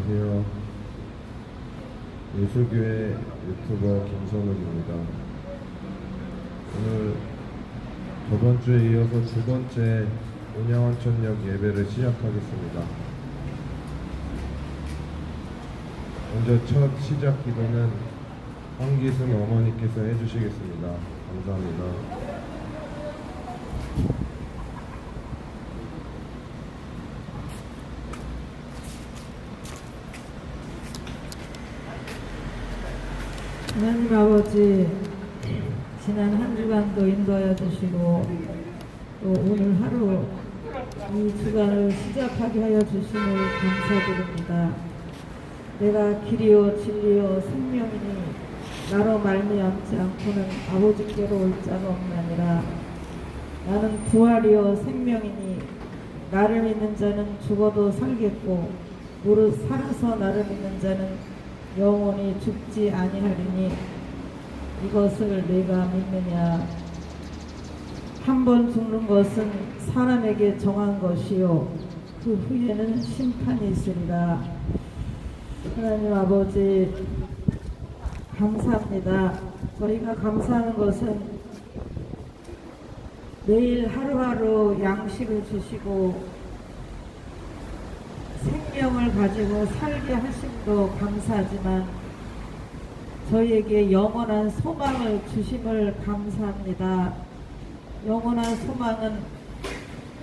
안녕하세요. 예수교회 유튜버 김선욱입니다. 오늘 저번 주에 이어서 두 번째 온양원천역 예배를 시작하겠습니다. 먼저 첫 시작 기도는 황기순 어머니께서 해주시겠습니다. 감사합니다. 하나님 아버지, 지난 한 주간도 인도하여 주시고 또 오늘 하루 이 주간을 시작하게 하여 주심을 감사드립니다. 내가 길이요 진리요 생명이니 나로 말미암지 않고는 아버지께로 올 자가 없나니라. 나는 부활이요 생명이니 나를 믿는 자는 죽어도 살겠고 무릇 살아서 나를 믿는 자는 영원히 죽지 아니하리니 이것을 내가 믿느냐. 한 번 죽는 것은 사람에게 정한 것이요 그 후에는 심판이 있으리라. 하나님 아버지 감사합니다. 저희가 감사하는 것은 매일 하루하루 양식을 주시고 생명을 가지고 살게 하심도 감사하지만 저희에게 영원한 소망을 주심을 감사합니다. 영원한 소망은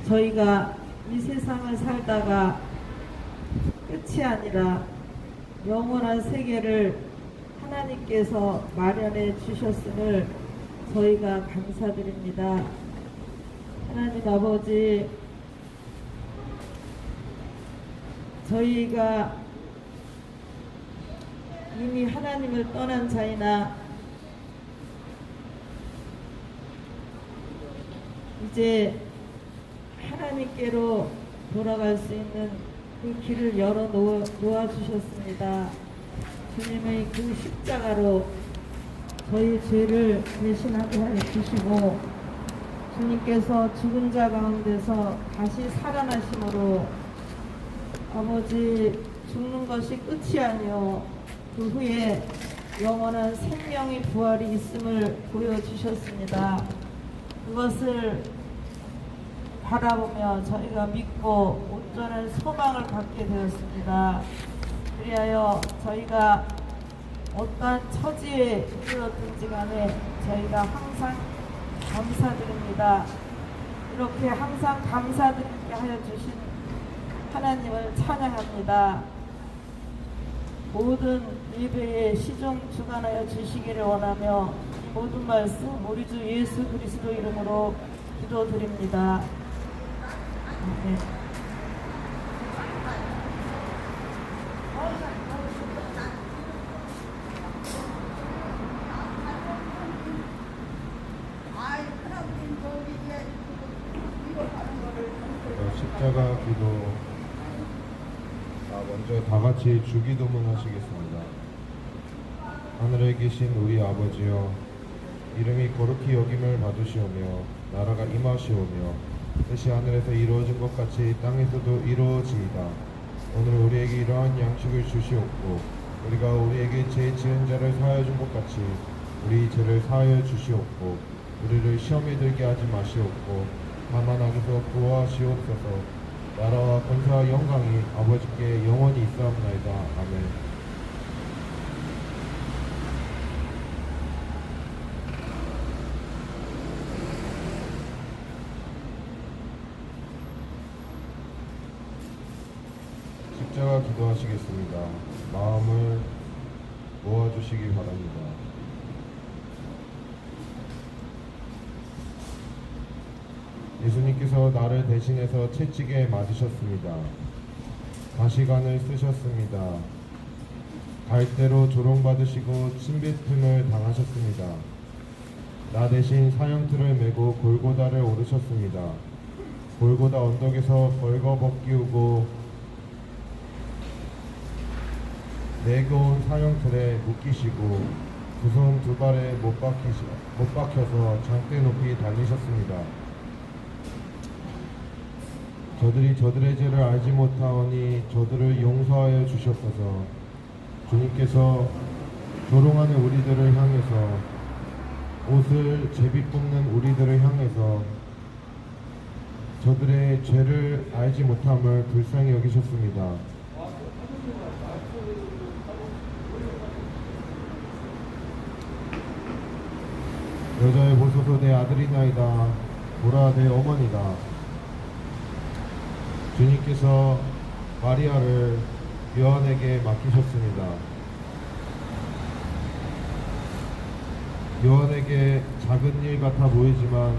저희가 이 세상을 살다가 끝이 아니라 영원한 세계를 하나님께서 마련해 주셨음을 저희가 감사드립니다. 하나님 아버지, 저희가 이미 하나님을 떠난 자이나 이제 하나님께로 돌아갈 수 있는 그 길을 열어 놓아 주셨습니다. 주님의 그 십자가로 저희 죄를 대신하게 하여 주시고 주님께서 죽은 자 가운데서 다시 살아나심으로 아버지, 죽는 것이 끝이 아니요 그 후에 영원한 생명의 부활이 있음을 보여주셨습니다. 그것을 바라보며 저희가 믿고 온전한 소망을 갖게 되었습니다. 그리하여 저희가 어떠한 처지에 이르렀든지 간에 저희가 항상 감사드립니다. 이렇게 항상 감사드리게 하여 주신 하나님을 찬양합니다. 모든 예배에 시종 주관하여 주시기를 원하며 모든 말씀 우리 주 예수 그리스도 이름으로 기도드립니다. 아멘. 십자가 기도. 먼저 다 같이 주기도문 하시겠습니다. 하늘에 계신 우리 아버지여, 이름이 거룩히 여김을 받으시오며 나라가 임하시오며 뜻이 하늘에서 이루어진 것 같이 땅에서도 이루어지이다. 오늘 우리에게 이러한 양식을 주시옵고 우리가 우리에게 죄 지은 자를 사하여 준 것 같이 우리 죄를 사하여 주시옵고 우리를 시험에 들게 하지 마시옵고 다만 악에서 구하시옵소서. 나라와 권세와 영광이 아버지께 영원히 있사옵나이다. 아멘. 십자가 기도하시겠습니다. 마음을 모아주시기 바랍니다. 예수님께서 나를 대신해서 채찍에 맞으셨습니다. 가시관을 쓰셨습니다. 갈대로 조롱받으시고 침뱉음을 당하셨습니다. 나 대신 사형틀을 메고 골고다를 오르셨습니다. 골고다 언덕에서 벌거벗기우고 내겨온 사형틀에 묶이시고 두 손 두 발에 못 박혀서 장대 높이 달리셨습니다. 저들이 저들의 죄를 알지 못하오니 저들을 용서하여 주시옵소서. 주님께서 조롱하는 우리들을 향해서, 옷을 제비 뽑는 우리들을 향해서 저들의 죄를 알지 못함을 불쌍히 여기셨습니다. 여자의 보소서, 내 아들이나이다. 보라, 내 어머니다. 주님께서 마리아를 요한에게 맡기셨습니다. 요한에게 작은 일 같아 보이지만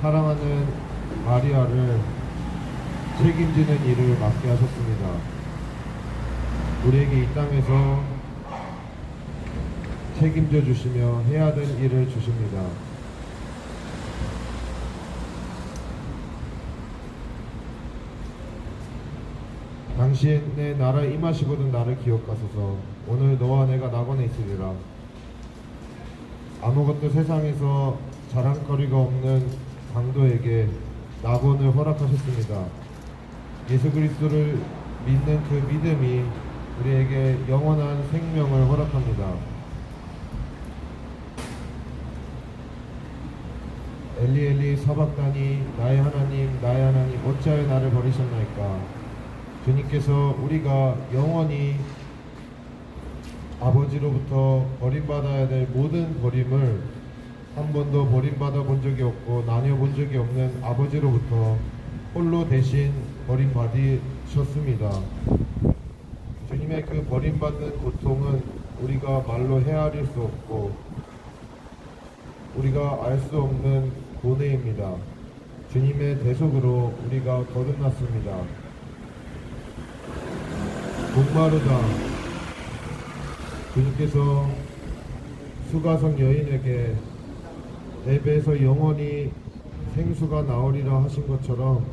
사랑하는 마리아를 책임지는 일을 맡게 하셨습니다. 우리에게 이 땅에서 책임져 주시며 해야 될 일을 주십니다. 당신의 나라에 임하시거든 나를 기억하소서. 오늘 너와 내가 낙원에 있으리라. 아무것도 세상에서 자랑거리가 없는 강도에게 낙원을 허락하셨습니다. 예수 그리스도를 믿는 그 믿음이 우리에게 영원한 생명을 허락합니다. 엘리 엘리 사박다니, 나의 하나님 어찌하여 나를 버리셨나이까. 주님께서 우리가 영원히 아버지로부터 버림받아야 될 모든 버림을 한 번도 버림받아 본 적이 없고 나뉘어 본 적이 없는 아버지로부터 홀로 대신 버림받으셨습니다. 주님의 그 버림받는 고통은 우리가 말로 헤아릴 수 없고 우리가 알 수 없는 고뇌입니다. 주님의 대속으로 우리가 거듭났습니다. 목마르다. 주님께서 수가성 여인에게 내 배에서 영원히 생수가 나오리라 하신 것처럼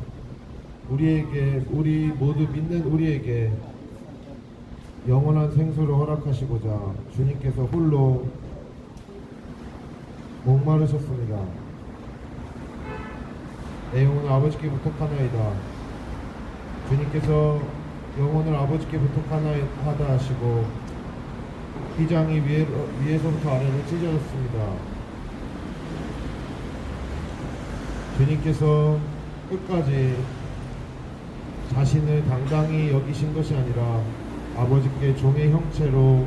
우리에게, 우리 모두 믿는 우리에게 영원한 생수를 허락하시고자 주님께서 홀로 목마르셨습니다. 내 영혼을 아버지께 부탁하나이다. 주님께서 영혼을 아버지께 부탁하나이다 하시고 휘장이 위에서부터 아래로 찢어졌습니다. 주님께서 끝까지 자신을 당당히 여기신 것이 아니라 아버지께 종의 형체로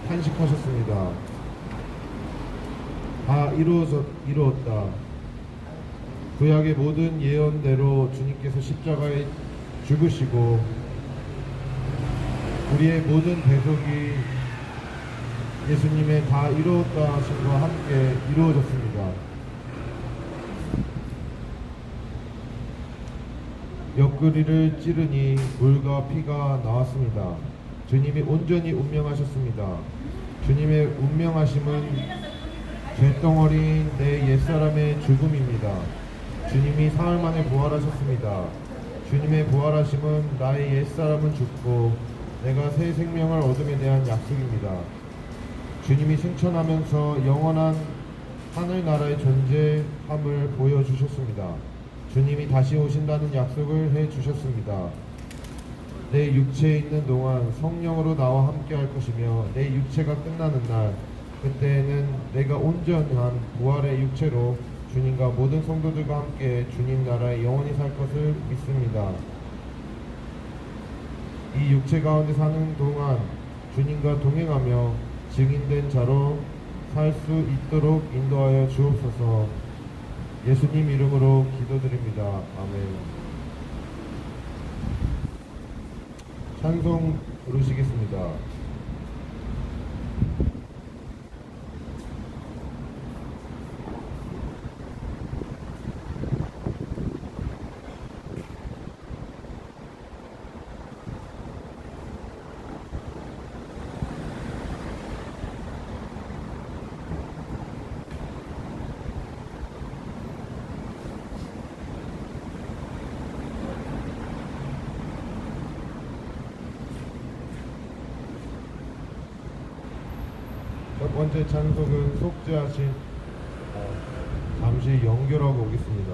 탄식하셨습니다. 다 이루었다. 구약의 모든 예언대로 주님께서 십자가에 죽으시고 우리의 모든 대속이 예수님의 다 이루었다 하심과 함께 이루어졌습니다. 옆구리를 찌르니 물과 피가 나왔습니다. 주님이 온전히 운명하셨습니다. 주님의 운명하심은 죄덩어리인 내 옛사람의 죽음입니다. 주님이 사흘 만에 부활하셨습니다. 주님의 부활하심은 나의 옛사람은 죽고 내가 새 생명을 얻음에 대한 약속입니다. 주님이 승천하면서 영원한 하늘나라의 존재함을 보여주셨습니다. 주님이 다시 오신다는 약속을 해주셨습니다. 내 육체에 있는 동안 성령으로 나와 함께 할 것이며 내 육체가 끝나는 날 그때에는 내가 온전한 부활의 육체로 주님과 모든 성도들과 함께 주님 나라에 영원히 살 것을 믿습니다. 이 육체 가운데 사는 동안 주님과 동행하며 증인된 자로 살 수 있도록 인도하여 주옵소서. 예수님 이름으로 기도드립니다. 아멘. 찬송 부르시겠습니다. 첫 번째 찬송은 속죄하신 잠시 연결하고 오겠습니다.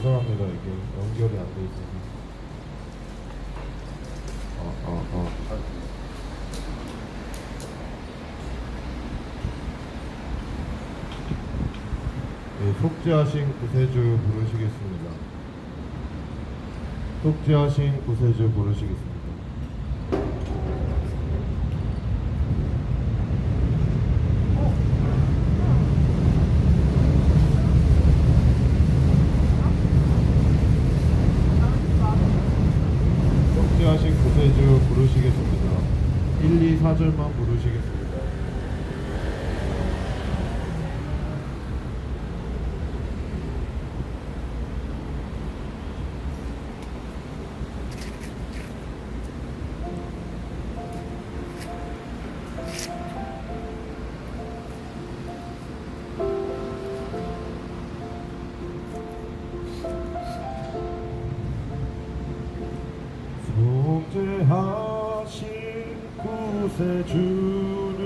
죄송합니다. 이게 연결이 안 돼 있어서. 네, 속죄하신 구세주 부르시겠습니다. 속죄하신 구세주 부르시겠습니다. 속죄하신 구세주 부르시겠습니다. 1, 2, 4절만 부르시겠습니다. 속죄하신 구세주를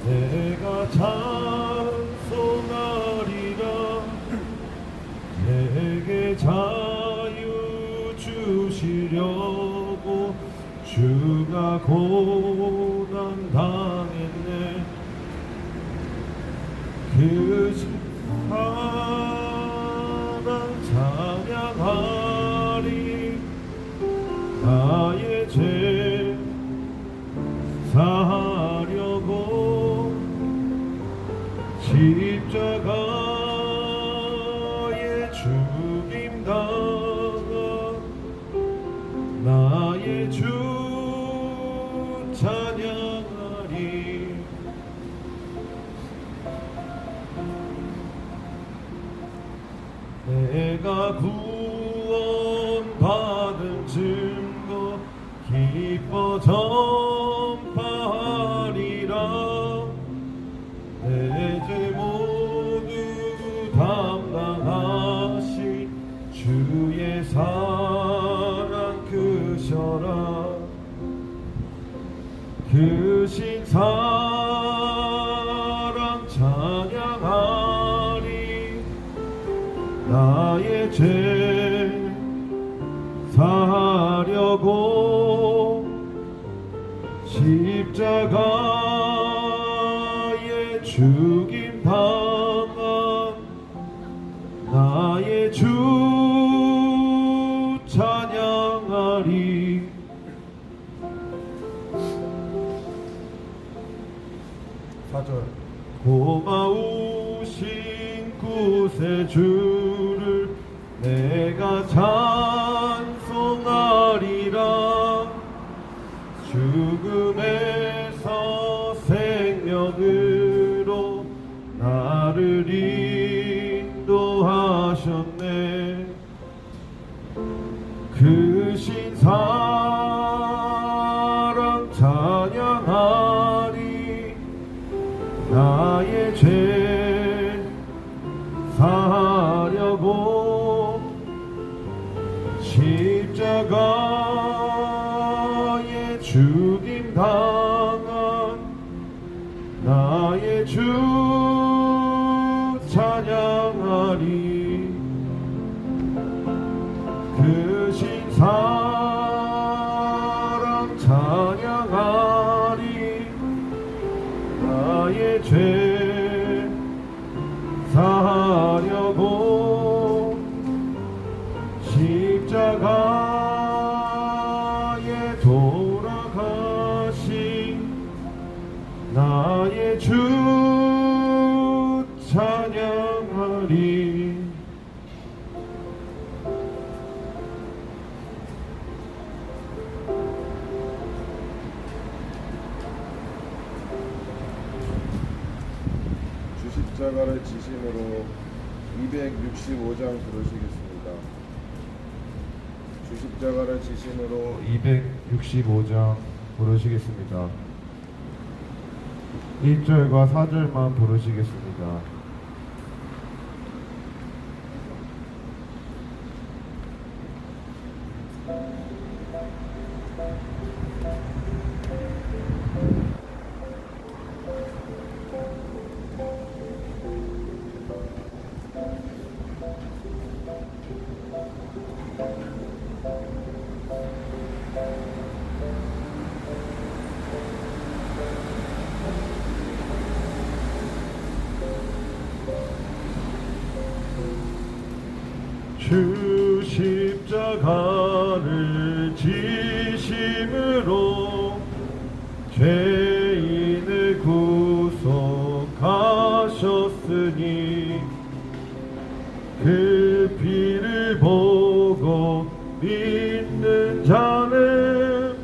내가 찬송하리라. 내게 자유 주시려고 주가 고난 당했네. 그 사랑 찬양하리. 나의 죄 사하려고 십자가에 죽임 당한 나의 주 찬양하리. 내가 구원받은 증거 기뻐 전파하리라. 내 죄 모두 담당하신 주의 사랑 크셔라. 크신 사랑 찬양하리. 나의 죄 사하려고 십자가에 죽임 당한 나의 주 찬양하리. 사절 고마우신 구세주를 내가 찬송하리라. 죽음에서 생명으로 나를 인도하셨네. 크신 사랑 찬양하리. 나의 죄 사하려고 십자가에 죽임 당한 나의 주 찬양하리. 크신 사랑 찬양하리. 나의 죄 사하려고 하리. 주십자가를 지심으로 265장 부르시겠습니다. 주십자가를 지심으로 265장 부르시겠습니다. 1절과 4절만 부르시겠습니다. 주 십자가를 지심으로 죄인을 구속하셨으니 그 피를 보고 믿는 자는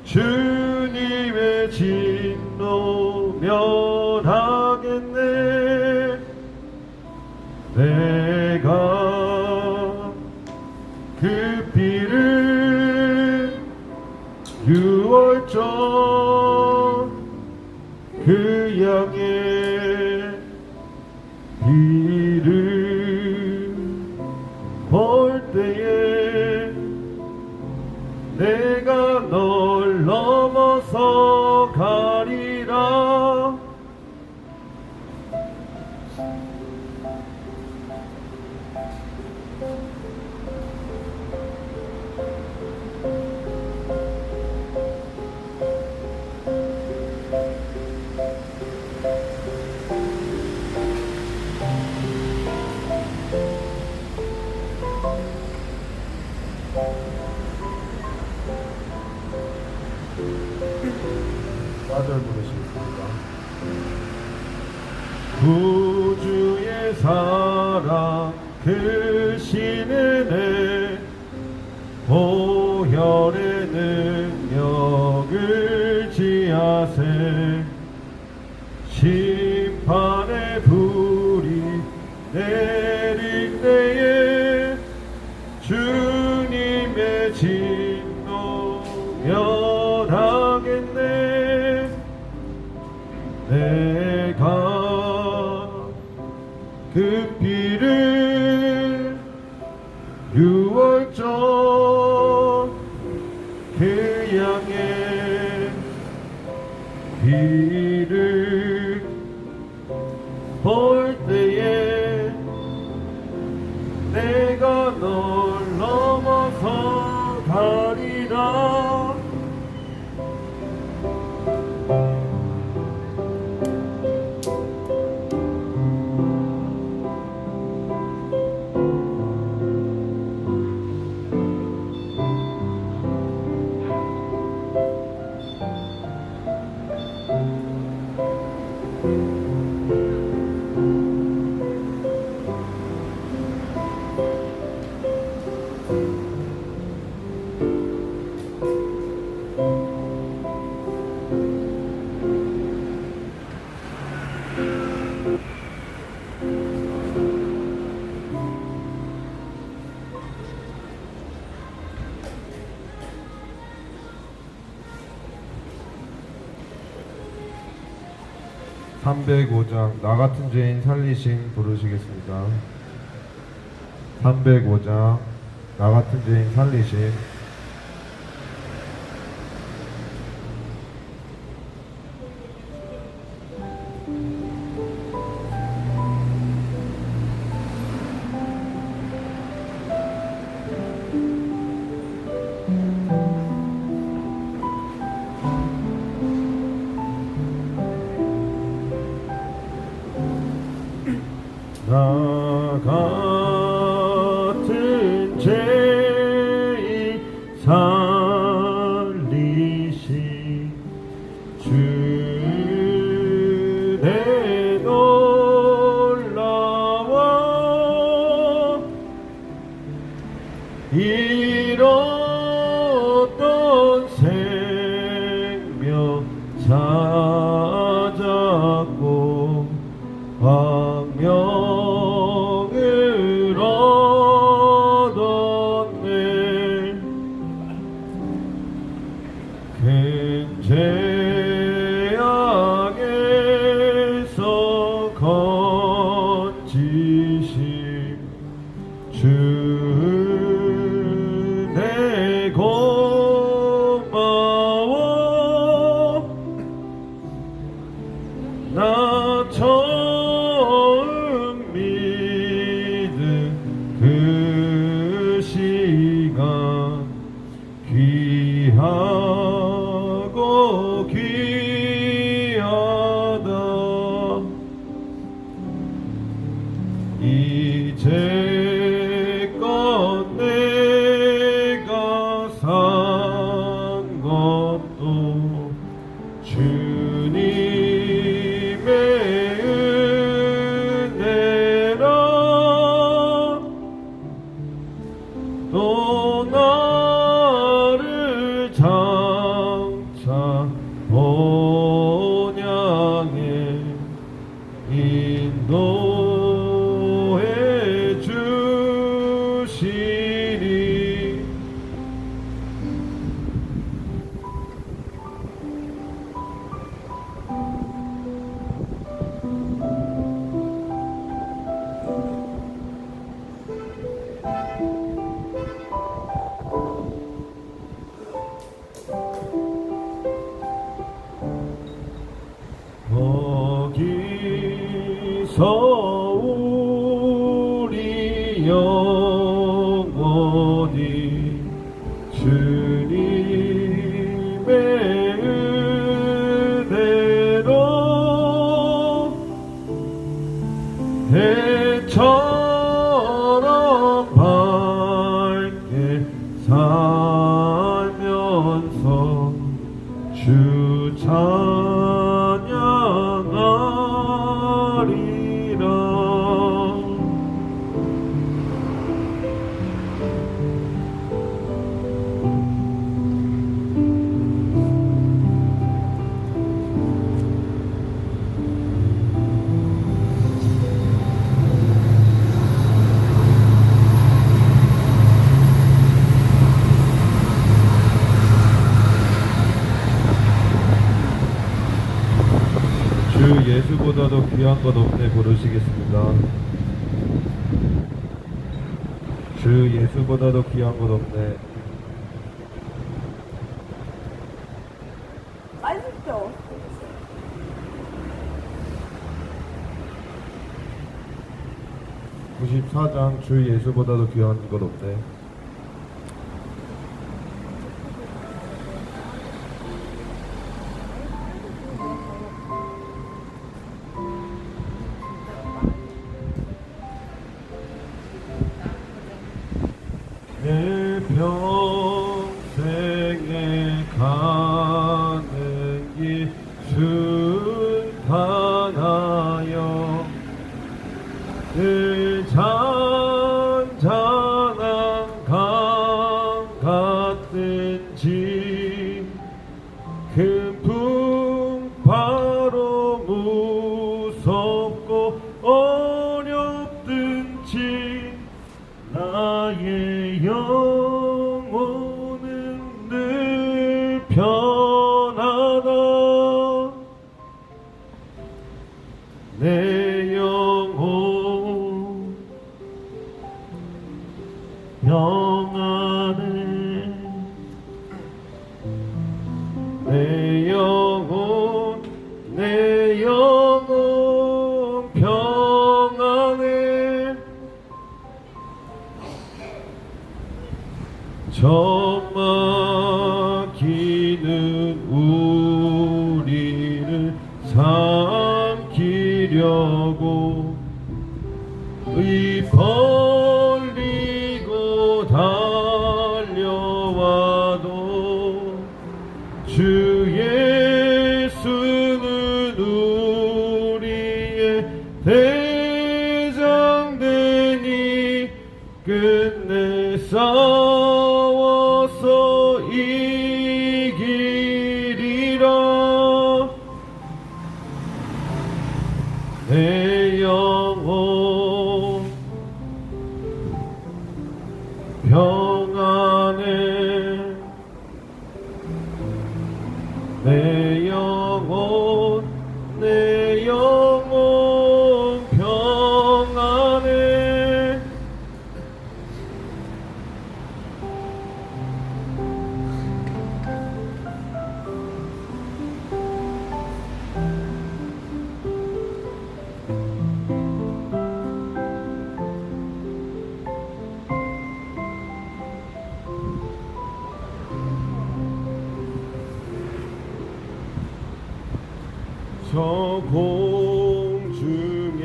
주님의 진노 면하겠네. 내가 그 피를 6월절 그 양의 피를 볼 때에 내가 널 넘어서 가리라. 빠져 부르시겠습니다. 구주의 사랑 크신 은혜 보혈의 능력을 지하세. 심판의 불이 내릴 때에 주님의 진노 면하겠네. 내가 그 피를 6월절 그 양의 피를 볼 때에 내가 널 넘어서 가리라. (305장) 나 같은 죄인 살리신 부르시겠습니다. 305장 나 같은 죄인 살리신. 나 같은 죄인 살리신 주 내 놀라워 잃었던 생명 찾았고 광명을 얻었네. 큰 죄악에서 건지심 주 내 고마워. 나 처음 믿은 그 시간 귀하고 귀하다. 이제껏 내가 산 것도 주님의 은혜라. 또 나를 장차 본향에 인도해 주시니. 거기서 우리 영혼이 주님의 은혜로 해처럼 밝게 살면서 주 찬양하리라. 주 예수보다도 귀한 것 없네 부르시겠습니다. 주 예수보다도 귀한 것 없네. 맛있죠? 94장 주 예수보다도 귀한 것 없네. 내 평생에 가는 길 순탄하여 늘 잔잔한 강 같든지 큰 풍파로 무섭고 어렵든지 나의 영혼은 늘 편하다. 내 영혼 평안해. 내 영혼 평안해. 젖 막히는 우리를 삼키려고 의 벌리고 달려와도 주 예수는 우리의 대장되니 끝내 싸 저 공중의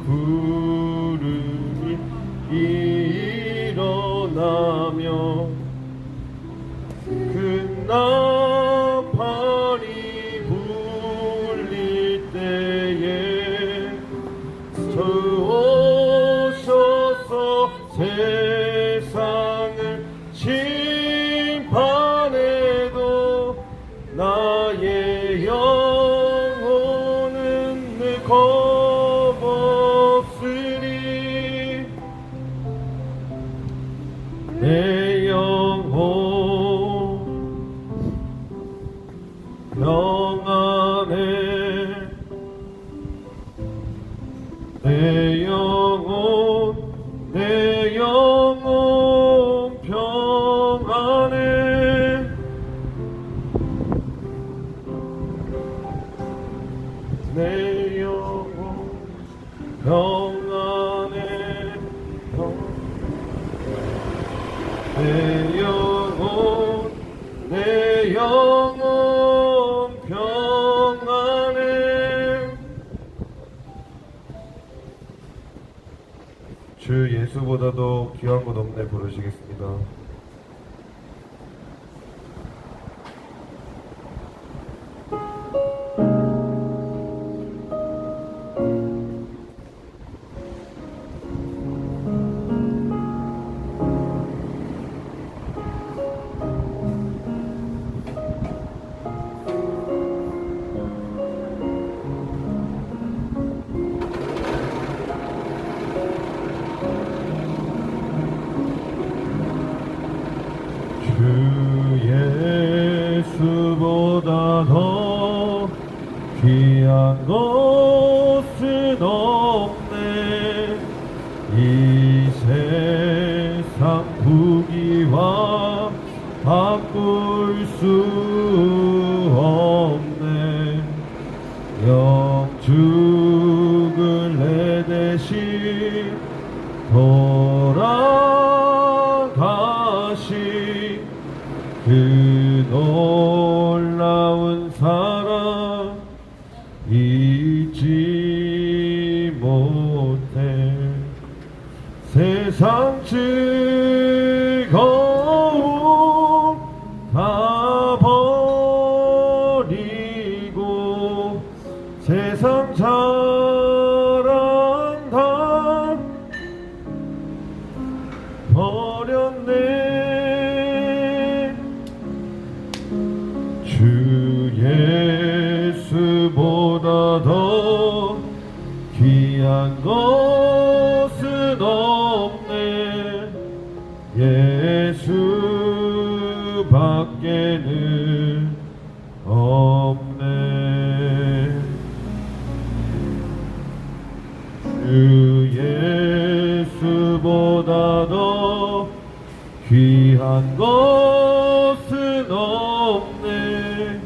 구름이 일어나며 큰 나팔이 불릴 때에 저 오셔서 세상을 심판해도 나의 영혼은 늘 겁없으리. 내 영혼 평안해. 내 영혼 평안해. 내 영혼 평안해. 내 영혼 평안해. 주 예수보다도 귀한 것 없네 부르시겠습니다. 주 예수보다 더 귀한 것은 없네. 이 세상 부귀와 바꿀 수 없네. 영죽을 내 대신 돌아가시 그 놀라운 사랑 잊지 못해. 세상 즐거움 다 버리고 세상 자랑 다 버렸네. 주 예수보다 더 귀한 것은 없네. 예수 밖에는 없네. 주 예수보다 더 귀한 것은 없네.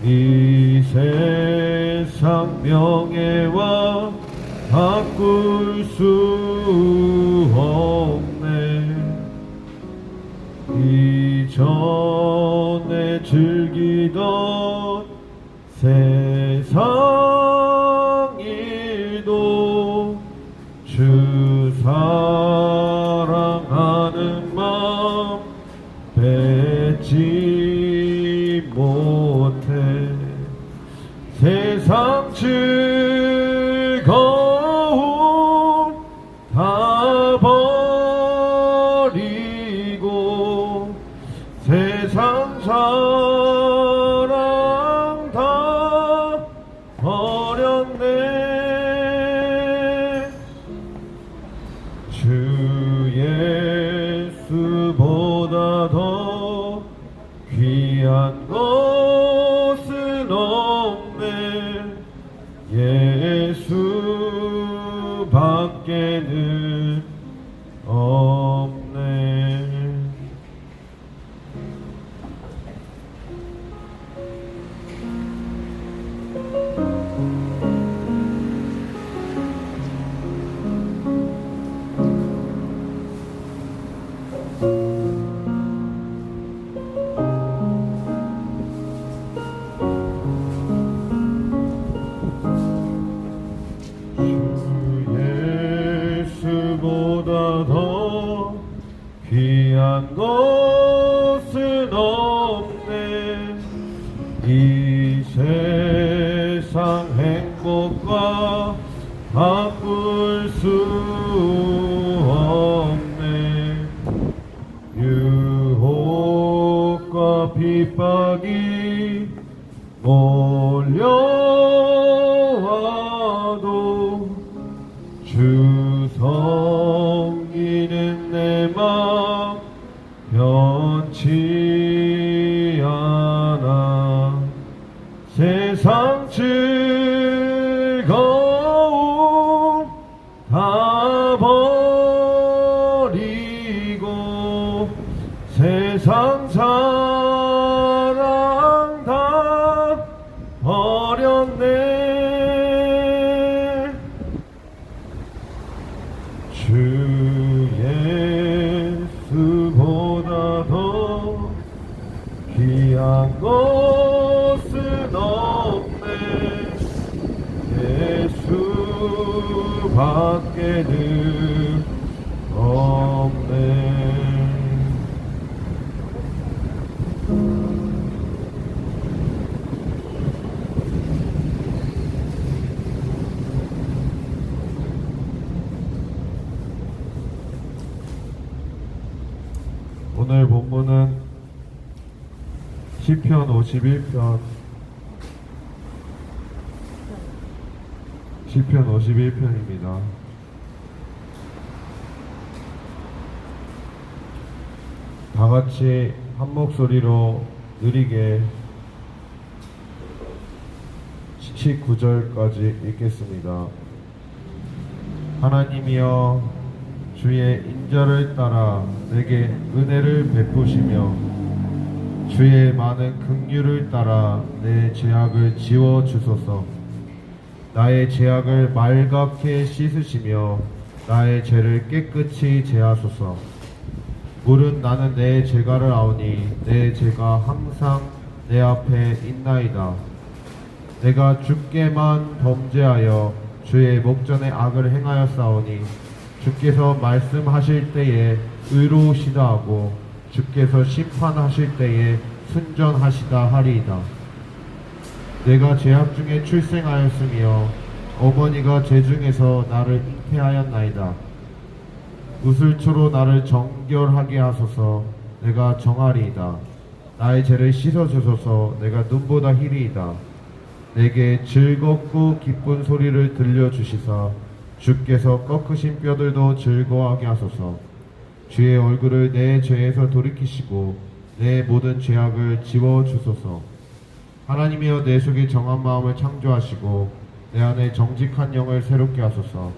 이 세상 명예와 바꿀 수 없네. 이전에 즐기던 세상 일도 주 사랑하는 마음 뱉지 못해. 세상 즐거움 다 버리고 세상 사랑 다 버렸네. 주 예수보다 더 귀한 것은 없네. 예수 밖에는 없네. 귀한 것은 없네. 이 세상 행복과 바꿀 수 없네. 유혹과 핍박이 몰려와도 주 섬기는 내 맘 변치 않아. 세상 즐거움 다 버리고 세상 사랑 다 버렸네. 주 예수보다 더 귀한 것은 없네. 예수밖에는 없네. 오늘 본문은 시편 51편 시편 51편입니다. 다 같이 한 목소리로 느리게 19절까지 읽겠습니다. 하나님이여 주의 인자를 따라 내게 은혜를 베푸시며 주의 많은 긍휼을 따라 내 죄악을 지워 주소서. 나의 죄악을 말갛게 씻으시며 나의 죄를 깨끗이 제하소서. 물은 나는 내 죄가를 아오니 내 죄가 항상 내 앞에 있나이다. 내가 주께만 범죄하여 주의 목전에 악을 행하였사오니 주께서 말씀하실 때에 의로우시다 하고 주께서 심판하실 때에 순전하시다 하리이다. 내가 죄악 중에 출생하였으며 어머니가 죄 중에서 나를 잉태하였나이다. 우슬초로 나를 정결하게 하소서. 내가 정하리이다. 나의 죄를 씻어주소서. 내가 눈보다 희리이다. 내게 즐겁고 기쁜 소리를 들려주시사 주께서 꺾으신 뼈들도 즐거워하게 하소서. 주의 얼굴을 내 죄에서 돌이키시고 내 모든 죄악을 지워주소서. 하나님이여 내 속에 정한 마음을 창조하시고 내 안에 정직한 영을 새롭게 하소서.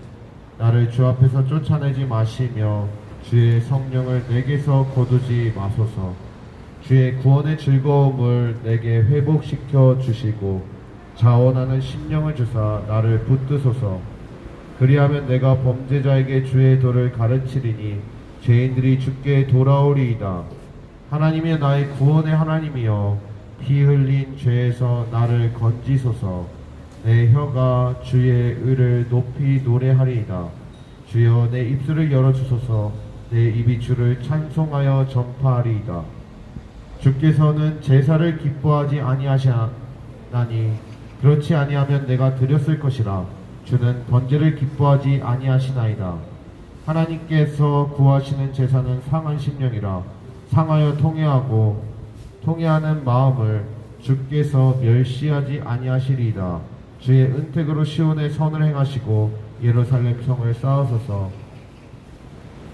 나를 주 앞에서 쫓아내지 마시며 주의 성령을 내게서 거두지 마소서. 주의 구원의 즐거움을 내게 회복시켜 주시고 자원하는 심령을 주사 나를 붙드소서. 그리하면 내가 범죄자에게 주의 도를 가르치리니 죄인들이 주께 돌아오리이다. 하나님이여 나의 구원의 하나님이여 피 흘린 죄에서 나를 건지소서. 내 혀가 주의 의를 높이 노래하리이다. 주여 내 입술을 열어주소서. 내 입이 주를 찬송하여 전파하리이다. 주께서는 제사를 기뻐하지 아니하시나니 그렇지 아니하면 내가 드렸을 것이라. 주는 번제를 기뻐하지 아니하시나이다. 하나님께서 구하시는 제사는 상한 심령이라. 상하여 통회하는 마음을 주께서 멸시하지 아니하시리이다. 주의 은택으로 시온의 선을 행하시고 예루살렘 성을 쌓으소서.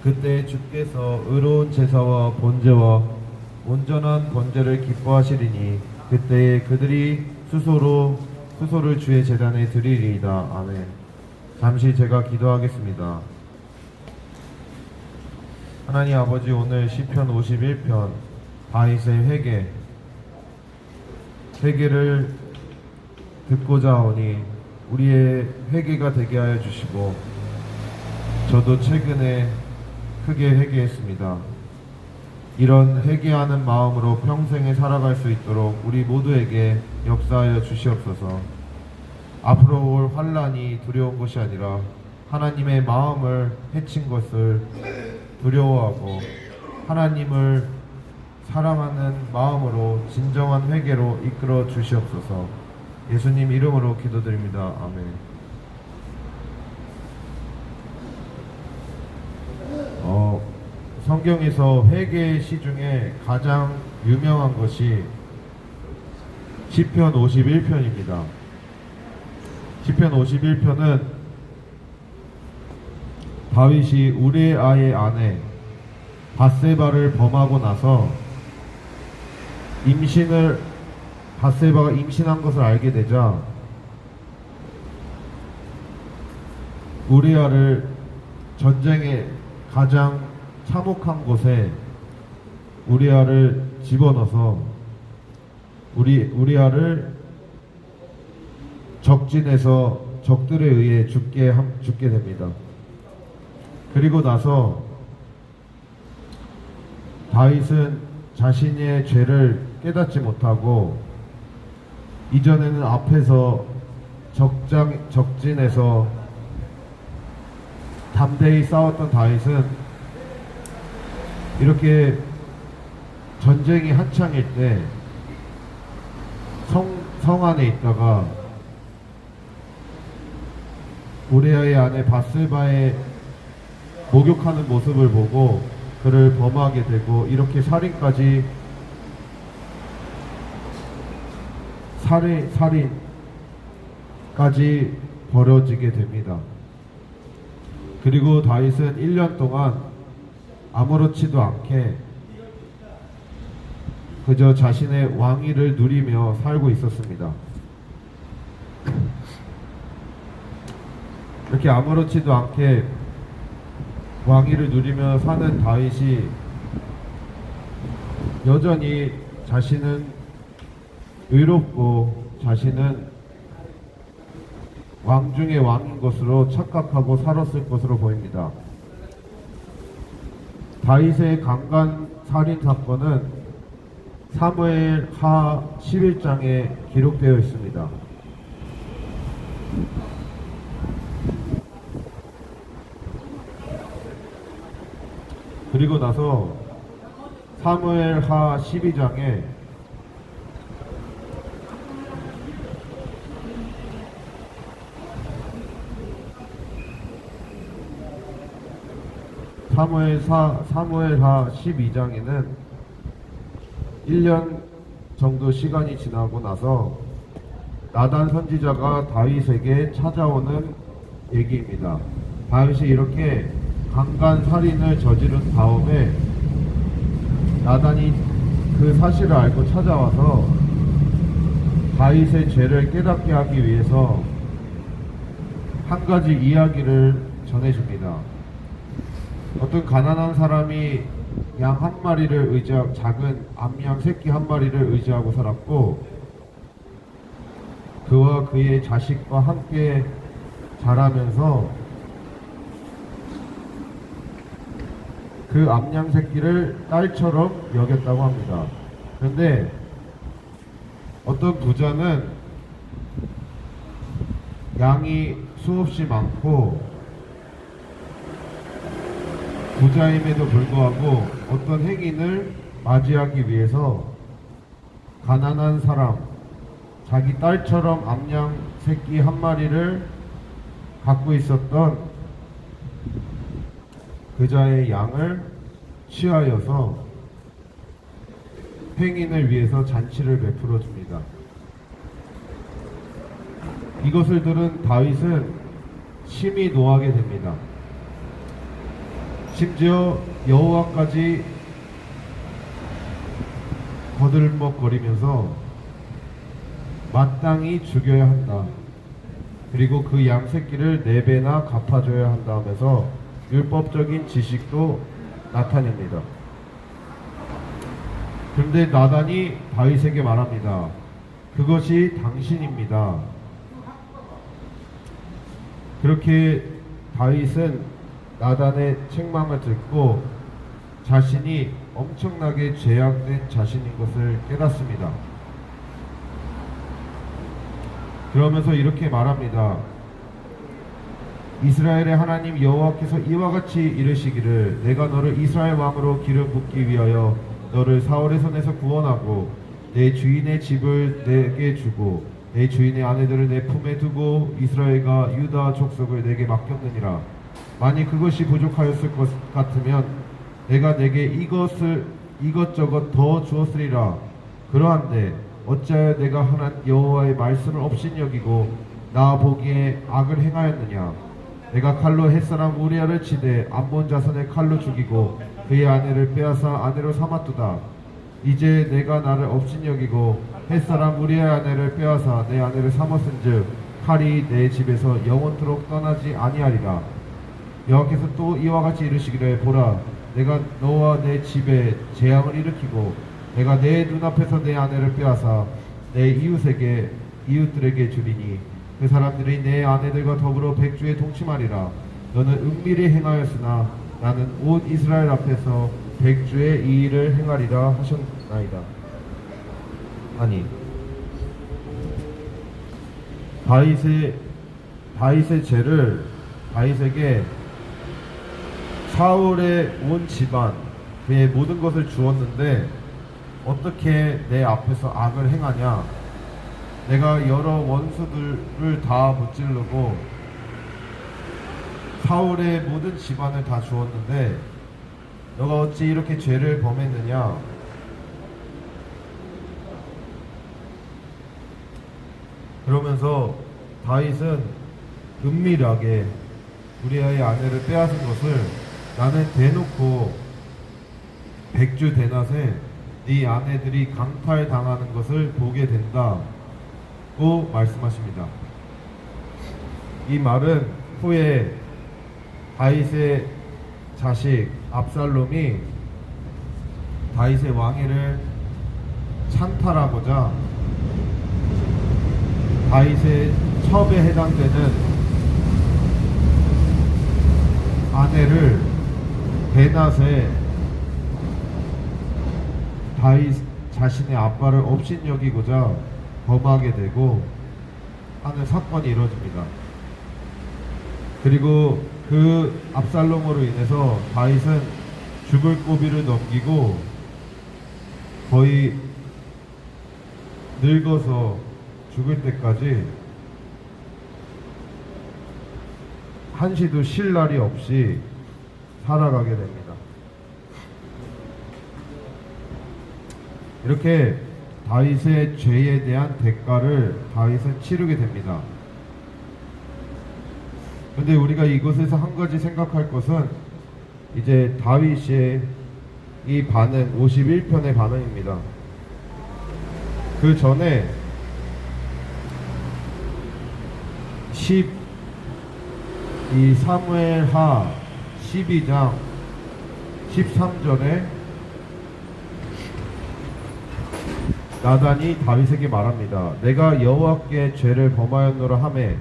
그때 주께서 의로운 제사와 번제와 온전한 번제를 기뻐하시리니 그때에 그들이 수소를 주의 제단에 드리리이다. 아멘. 잠시 제가 기도하겠습니다. 하나님 아버지, 오늘 시편 51편 다윗의 회개를 듣고자 하오니 우리의 회개가 되게 하여 주시고 저도 최근에 크게 회개했습니다. 이런 회개하는 마음으로 평생에 살아갈 수 있도록 우리 모두에게 역사하여 주시옵소서. 앞으로 올 환난이 두려운 것이 아니라 하나님의 마음을 해친 것을 두려워하고 하나님을 사랑하는 마음으로 진정한 회개로 이끌어 주시옵소서. 예수님 이름으로 기도드립니다. 아멘. 성경에서 회개의 시 중에 가장 유명한 것이 시편 51편입니다. 시편 51편은 다윗이 우리아의 아내 밧세바를 범하고 나서 밧세바가 임신한 것을 알게 되자 우리아를 전쟁의 가장 참혹한 곳에 우리아를 집어넣어서 우리아를 적진에서 적들에 의해 죽게 됩니다. 그리고 나서 다윗은 자신의 죄를 깨닫지 못하고 이전에는 앞에서 적진에서 담대히 싸웠던 다윗은 이렇게 전쟁이 한창일 때 성 안에 있다가 우리아의 아내 밧세바의 목욕하는 모습을 보고 그를 범하게 되고 이렇게 살인까지 벌어지게 됩니다. 그리고 다윗은 1년 동안 아무렇지도 않게 그저 자신의 왕위를 누리며 살고 있었습니다. 이렇게 아무렇지도 않게 왕위를 누리며 사는 다윗이 여전히 자신은 의롭고 자신은 왕 중의 왕인 것으로 착각하고 살았을 것으로 보입니다. 다윗의 강간 살인 사건은 사무엘하 11장에 기록되어 있습니다. 그리고 나서 사무엘하 12장에 사무엘하 12장에는 1년 정도 시간이 지나고 나서 나단 선지자가 다윗에게 찾아오는 얘기입니다. 다윗이 이렇게 강간 살인을 저지른 다음에 나단이 그 사실을 알고 찾아와서 다윗의 죄를 깨닫게 하기 위해서 한 가지 이야기를 전해줍니다. 어떤 가난한 사람이 양 한 마리를 의지하고 작은 암양 새끼 한 마리를 의지하고 살았고 그와 그의 자식과 함께 자라면서 그 암양 새끼를 딸처럼 여겼다고 합니다. 그런데 어떤 부자는 양이 수없이 많고 부자임에도 불구하고 어떤 행인을 맞이하기 위해서 가난한 사람, 자기 딸처럼 암양 새끼 한 마리를 갖고 있었던 그자의 양을 취하여서 행인을 위해서 잔치를 베풀어 줍니다. 이것을 들은 다윗은 심히 노하게 됩니다. 심지어 여호와까지 거들먹거리면서 마땅히 죽여야 한다. 그리고 그 양 새끼를 4배나 갚아줘야 한다 하면서 율법적인 지식도 나타냅니다. 그런데 나단이 다윗에게 말합니다. 그것이 당신입니다. 그렇게 다윗은 나단의 책망을 듣고 자신이 엄청나게 죄악된 자신인 것을 깨닫습니다. 그러면서 이렇게 말합니다. 이스라엘의 하나님 여호와께서 이와 같이 이르시기를 내가 너를 이스라엘 왕으로 기름 붓기 위하여 너를 사울의 손에서 구원하고 내 주인의 집을 내게 주고 내 주인의 아내들을 내 품에 두고 이스라엘과 유다 족속을 내게 맡겼느니라. 만일 그것이 부족하였을 것 같으면 내가 내게 이것저것 더 주었으리라. 그러한데 어찌하여 내가 하나님 여호와의 말씀을 업신여기고 나 보기에 악을 행하였느냐. 내가 칼로 햇사람 우리아를 치되 암몬 자손의 칼로 죽이고 그의 아내를 빼앗아 아내로 삼았도다. 이제 내가 나를 업신여기고 햇사람 우리아의 아내를 빼앗아 내 아내를 삼았은즉 칼이 내 집에서 영원토록 떠나지 아니하리라. 여호와께서 또 이와 같이 이르시기를 보라 내가 너와 내 집에 재앙을 일으키고 내가 내 눈앞에서 내 아내를 빼앗아 내 이웃들에게 주리니 그 사람들이 내 아내들과 더불어 백주에 동침하리라. 너는 은밀히 행하였으나 나는 온 이스라엘 앞에서 백주의 이 일을 행하리라 하셨나이다. 아니 다윗의 죄를 다윗에게 사울의 온 집안 그의 모든 것을 주었는데 어떻게 내 앞에서 악을 행하냐. 내가 여러 원수들을 다 무찌르고 사울의 모든 집안을 다 주었는데 너가 어찌 이렇게 죄를 범했느냐. 그러면서 다윗은 은밀하게 우리아의 아내를 빼앗은 것을 나는 대놓고 백주 대낮에 네 아내들이 강탈당하는 것을 보게 된다고 말씀하십니다. 이 말은 후에 다윗의 자식 압살롬이 다윗의 왕위를 찬탈하고자 다윗의 첩에 해당되는 아내를 대낮에 다윗 자신의 아빠를 업신여기고자 범하게 되고 하는 사건이 이루어집니다. 그리고 그 압살롬으로 인해서 다윗은 죽을 고비를 넘기고 거의 늙어서 죽을 때까지 한시도 쉴 날이 없이 살아가게 됩니다. 이렇게 다윗의 죄에 대한 대가를 다윗은 치르게 됩니다. 근데 우리가 이곳에서 한 가지 생각할 것은 이제 다윗의 이 반응 51편의 반응입니다. 그 전에 12 사무엘하 12장 13절에 나단이 다윗에게 말합니다. 내가 여호와께 죄를 범하였노라 하매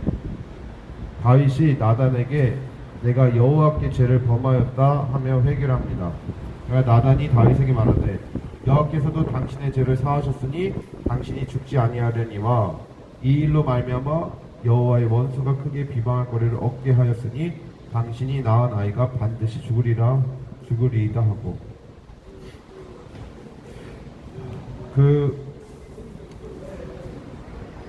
다윗이 나단에게 내가 여호와께 죄를 범하였다 하며 회개를 합니다. 그러나 나단이 다윗에게 말하되 여호와께서도 당신의 죄를 사하셨으니 당신이 죽지 아니하려니와 이 일로 말미암아 여호와의 원수가 크게 비방할 거리를 얻게 하였으니 당신이 낳은 아이가 반드시 죽으리이다 하고 그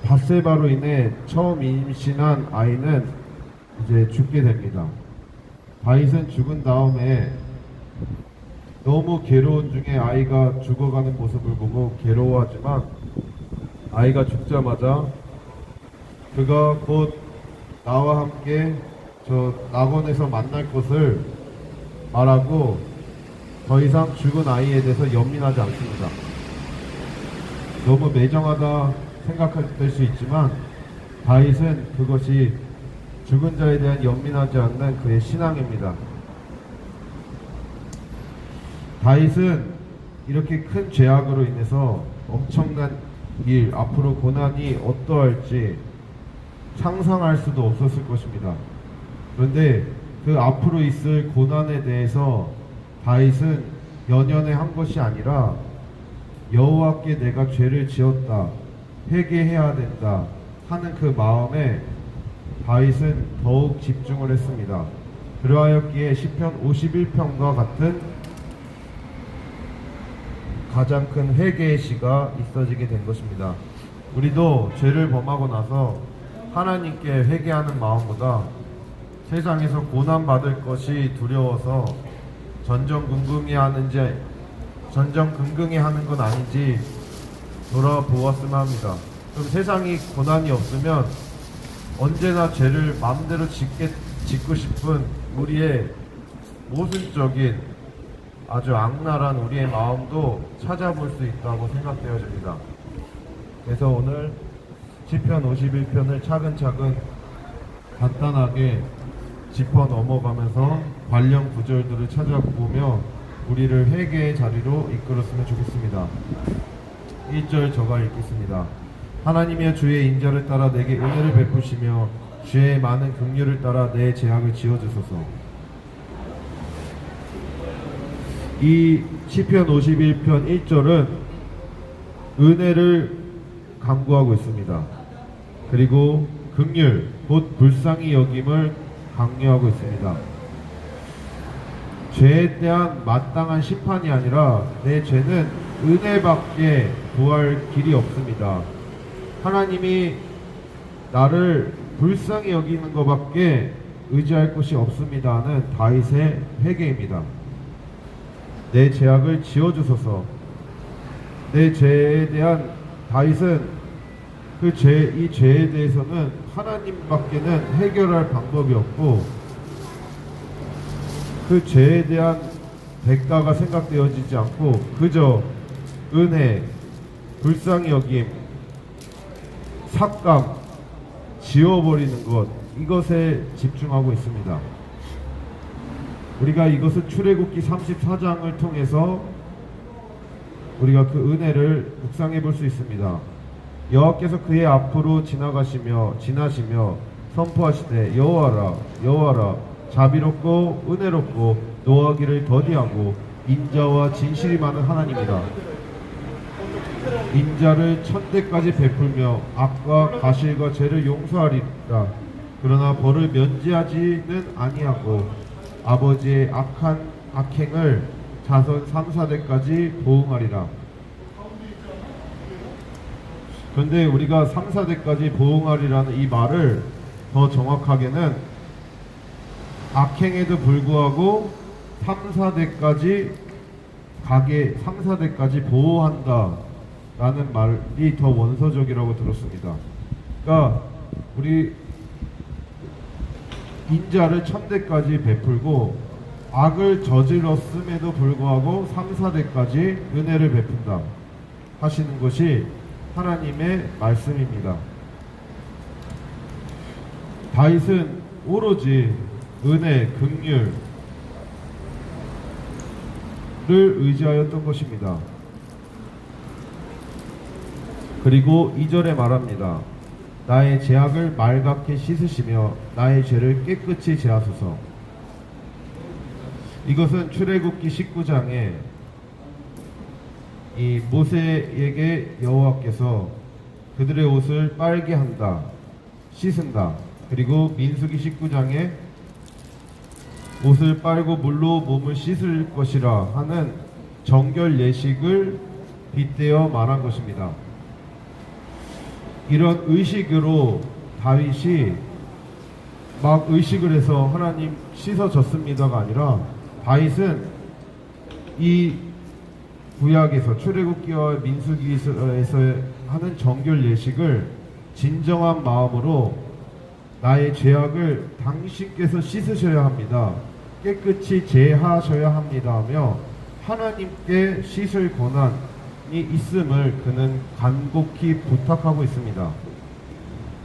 밧세바로 인해 처음 임신한 아이는 이제 죽게 됩니다. 다윗은 죽은 다음에 너무 괴로운 중에 아이가 죽어가는 모습을 보고 괴로워하지만 아이가 죽자마자 그가 곧 나와 함께 저 낙원에서 만날 것을 말하고 더 이상 죽은 아이에 대해서 연민하지 않습니다. 너무 매정하다 생각될 수 있지만 다윗은 그것이 죽은 자에 대한 연민하지 않는 그의 신앙입니다. 다윗은 이렇게 큰 죄악으로 인해서 엄청난 일, 앞으로 고난이 어떠할지 상상할 수도 없었을 것입니다. 그런데 그 앞으로 있을 고난에 대해서 다윗은 연연해 한 것이 아니라 여호와께 내가 죄를 지었다, 회개해야 된다 하는 그 마음에 다윗은 더욱 집중을 했습니다. 그러하였기에 시편 51편과 같은 가장 큰 회개의 시가 있어지게 된 것입니다. 우리도 죄를 범하고 나서 하나님께 회개하는 마음보다 세상에서 고난받을 것이 두려워서 전전긍긍히 하는 건 아닌지 돌아보았으면 합니다. 그럼 세상이 고난이 없으면 언제나 죄를 마음대로 짓고 싶은 우리의 모순적인 아주 악랄한 우리의 마음도 찾아볼 수 있다고 생각되어집니다. 그래서 오늘 시편 51편을 차근차근 간단하게 짚어 넘어가면서 관련 구절들을 찾아보며 우리를 회개의 자리로 이끌었으면 좋겠습니다. 1절 저가 읽겠습니다. 하나님이여 주의 인자를 따라 내게 은혜를 베푸시며 주의 많은 긍휼을 따라 내 죄악을 지어주소서. 이 시편 51편 1절은 은혜를 강구하고 있습니다. 그리고 긍휼, 곧 불쌍히 여김을 강요하고 있습니다. 죄에 대한 마땅한 심판이 아니라 내 죄는 은혜밖에 구할 길이 없습니다. 하나님이 나를 불쌍히 여기는 것밖에 의지할 곳이 없습니다는 다윗의 회개입니다. 내 죄악을 지어주소서. 내 죄에 대한 다윗은 이 죄에 대해서는 하나님밖에는 해결할 방법이 없고 그 죄에 대한 대가가 생각되어지지 않고 그저 은혜, 불쌍히 여김, 삭감, 지워버리는 것, 이것에 집중하고 있습니다. 우리가 이것을 출애굽기 34장을 통해서 우리가 그 은혜를 묵상해 볼 수 있습니다. 여호와께서 그의 앞으로 지나시며 선포하시되 여호와라 자비롭고 은혜롭고 노하기를 더디하고 인자와 진실이 많은 하나님이라. 인자를 천대까지 베풀며 악과 가실과 죄를 용서하리라. 그러나 벌을 면제하지는 아니하고 아버지의 악행을 자손 3, 4대까지 보응하리라. 그런데 우리가 3, 4대까지 보응하리라는 이 말을 더 정확하게는 악행에도 불구하고 3, 4대까지 3, 4대까지 보호한다 라는 말이 더 원서적이라고 들었습니다. 그러니까 우리 인자를 1000대까지 베풀고 악을 저질렀음에도 불구하고 3, 4대까지 은혜를 베푼다 하시는 것이 하나님의 말씀입니다. 다윗은 오로지 은혜, 긍휼을 의지하였던 것입니다. 그리고 2절에 말합니다. 나의 죄악을 말갛게 씻으시며 나의 죄를 깨끗이 제하소서. 이것은 출애굽기 19장에 이 모세에게 여호와께서 그들의 옷을 빨게 한다, 씻은다. 그리고 민수기 19장에 옷을 빨고 물로 몸을 씻을 것이라 하는 정결 예식을 빗대어 말한 것입니다. 이런 의식으로 다윗이 막 의식을 해서 하나님 씻어졌습니다가 아니라 다윗은 이 구약에서 출애굽기와 민수기에서 하는 정결 예식을 진정한 마음으로 나의 죄악을 당신께서 씻으셔야 합니다, 깨끗이 제하셔야 합니다 하며 하나님께 씻을 권한이 있음을 그는 간곡히 부탁하고 있습니다.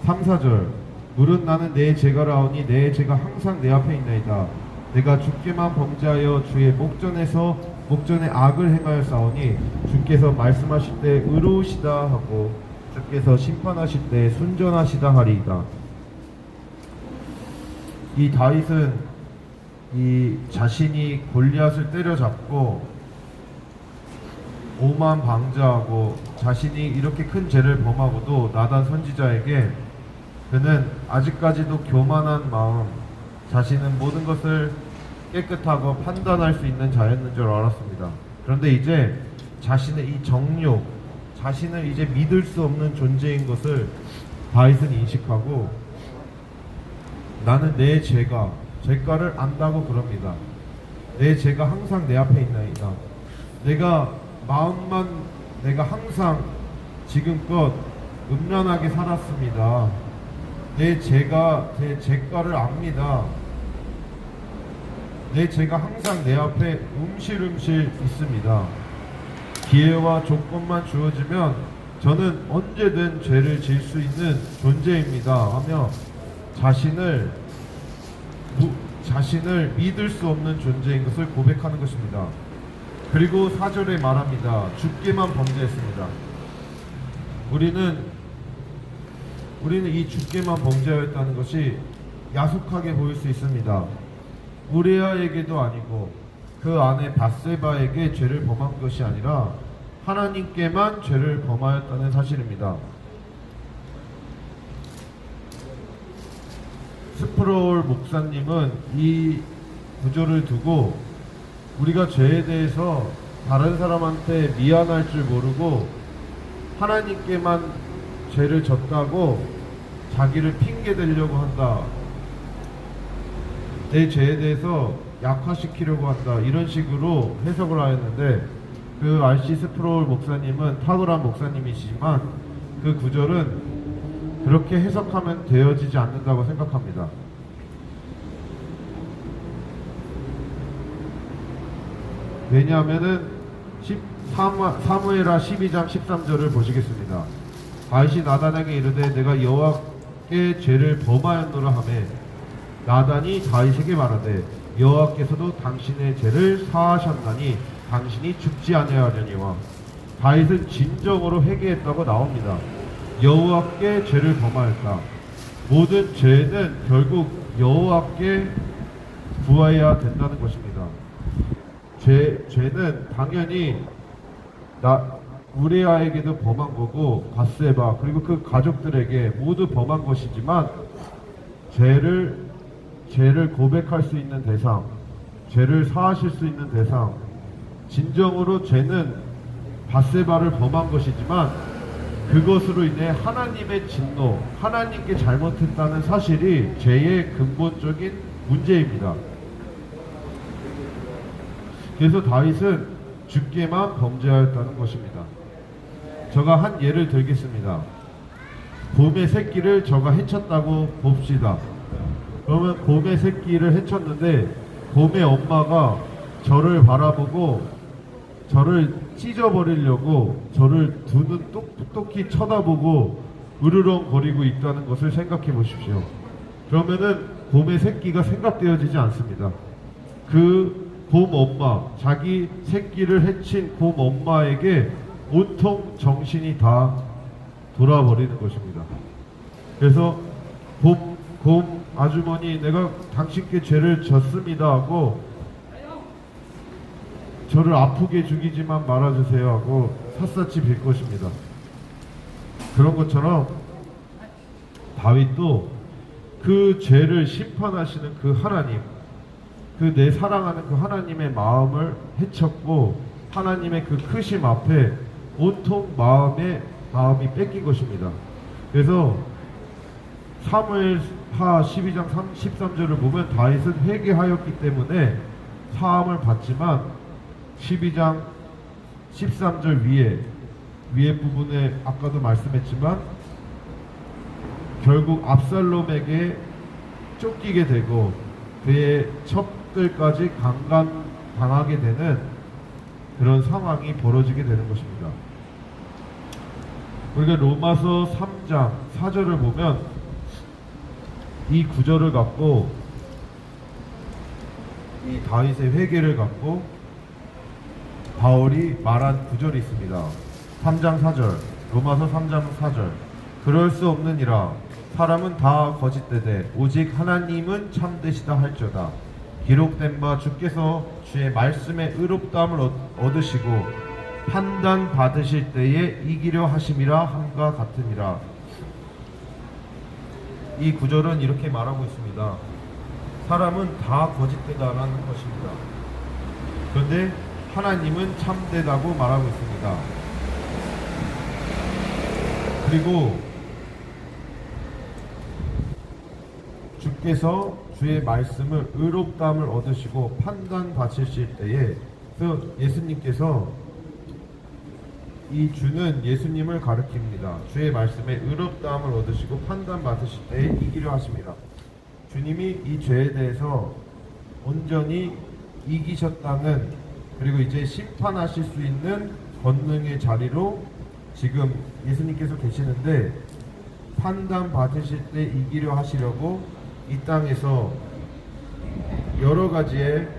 3, 4절 물은 나는 내 죄가라오니 내 죄가 항상 내 앞에 있나이다. 내가 주께만 범죄하여 주의 목전에 악을 행하였사오니 주께서 말씀하실 때 의로우시다 하고 주께서 심판하실 때 순전하시다 하리이다. 이 다윗은 이 자신이 골리앗을 때려잡고 오만 방자하고 자신이 이렇게 큰 죄를 범하고도 나단 선지자에게 그는 아직까지도 교만한 마음, 자신은 모든 것을 깨끗하고 판단할 수 있는 자였는 줄 알았습니다. 그런데 이제 자신의 이 정욕, 자신을 이제 믿을 수 없는 존재인 것을 다윗은 인식하고 나는 내 죄가를 안다고 그럽니다. 내 죄가 항상 내 앞에 있나이다. 내가 항상 지금껏 음란하게 살았습니다. 내 죄가를 압니다. 내 죄가 항상 내 앞에 움실움실 있습니다. 기회와 조건만 주어지면 저는 언제든 죄를 지을 수 있는 존재입니다 하며 자신을 믿을 수 없는 존재인 것을 고백하는 것입니다. 그리고 4절에 말합니다. 주께만 범죄했습니다. 우리는 이 주께만 범죄하였다는 것이 야속하게 보일 수 있습니다. 우레아에게도 아니고 그 아내 밧세바에게 죄를 범한 것이 아니라 하나님께만 죄를 범하였다는 사실입니다. 스프롤 목사님은 이 구절을 두고 우리가 죄에 대해서 다른 사람한테 미안할 줄 모르고 하나님께만 죄를 졌다고 자기를 핑계대려고 한다. 내 죄에 대해서 약화시키려고 한다. 이런 식으로 해석을 하였는데 그 R.C. 스프롤 목사님은 탁월한 목사님이시지만 그 구절은 그렇게 해석하면 되어지지 않는다고 생각합니다. 왜냐하면은 사무엘하 12장 13절을 보시겠습니다. 다윗이 나단에게 이르되 내가 여호와께 죄를 범하였노라 하매 나단이 다윗에게 말하되 여호와께서도 당신의 죄를 사하셨나니 당신이 죽지 아니하려니와. 다윗은 진정으로 회개했다고 나옵니다. 여호와께 죄를 범하였다. 모든 죄는 결국 여호와께 구해야 된다는 것입니다. 죄는 당연히 우레아에게도 범한 거고 밧세바 그리고 그 가족들에게 모두 범한 것이지만 죄를 고백할 수 있는 대상, 죄를 사하실 수 있는 대상, 진정으로 죄는 밧세바를 범한 것이지만 그것으로 인해 하나님의 진노, 하나님께 잘못했다는 사실이 죄의 근본적인 문제입니다. 그래서 다윗은 주께만 범죄하였다는 것입니다. 저가 한 예를 들겠습니다. 곰의 새끼를 저가 해쳤다고 봅시다. 그러면 곰의 새끼를 해쳤는데 곰의 엄마가 저를 바라보고 저를 찢어버리려고 저를 두 눈 똑똑히 쳐다보고 으르렁거리고 있다는 것을 생각해 보십시오. 그러면은 곰의 새끼가 생각되어지지 않습니다. 그 곰 엄마, 자기 새끼를 해친 곰 엄마에게 온통 정신이 다 돌아버리는 것입니다. 그래서 곰 아주머니 내가 당신께 죄를 졌습니다 하고 저를 아프게 죽이지만 말아주세요 하고 샅샅이 빌 것입니다. 그런 것처럼 다윗도 그 죄를 심판하시는 그 하나님, 그 내 사랑하는 그 하나님의 마음을 해쳤고 하나님의 그 크심 앞에 온통 마음이 뺏긴 것입니다. 그래서 사무엘하 12장 13절을 보면 다윗은 회개하였기 때문에 사함을 받지만 12장 13절 위에 부분에 아까도 말씀했지만 결국 압살롬에게 쫓기게 되고 그의 첩들까지 강간당하게 되는 그런 상황이 벌어지게 되는 것입니다. 우리가 로마서 3장 4절을 보면 이 구절을 갖고 이 다윗의 회개를 갖고 바울이 말한 구절이 있습니다. 3장 4절, 로마서 3장 4절. 그럴 수 없느니라. 사람은 다 거짓되되 오직 하나님은 참되시다 할지어다. 기록된 바 주께서 주의 말씀에 의롭다함을 얻으시고 판단 받으실 때에 이기려 하심이라 함과 같으니라. 이 구절은 이렇게 말하고 있습니다. 사람은 다 거짓되다라는 것입니다. 그런데 하나님은 참되다고 말하고 있습니다. 그리고 주께서 주의 말씀을 의롭다함을 얻으시고 판단 받으실 때에, 그래서 예수님께서, 이 주는 예수님을 가리킵니다. 주의 말씀에 의롭다함을 얻으시고 판단 받으실 때에 이기려 하십니다. 주님이 이 죄에 대해서 온전히 이기셨다는, 그리고 이제 심판하실 수 있는 권능의 자리로 지금 예수님께서 계시는데, 판단 받으실 때 이기려 하시려고 이 땅에서 여러 가지의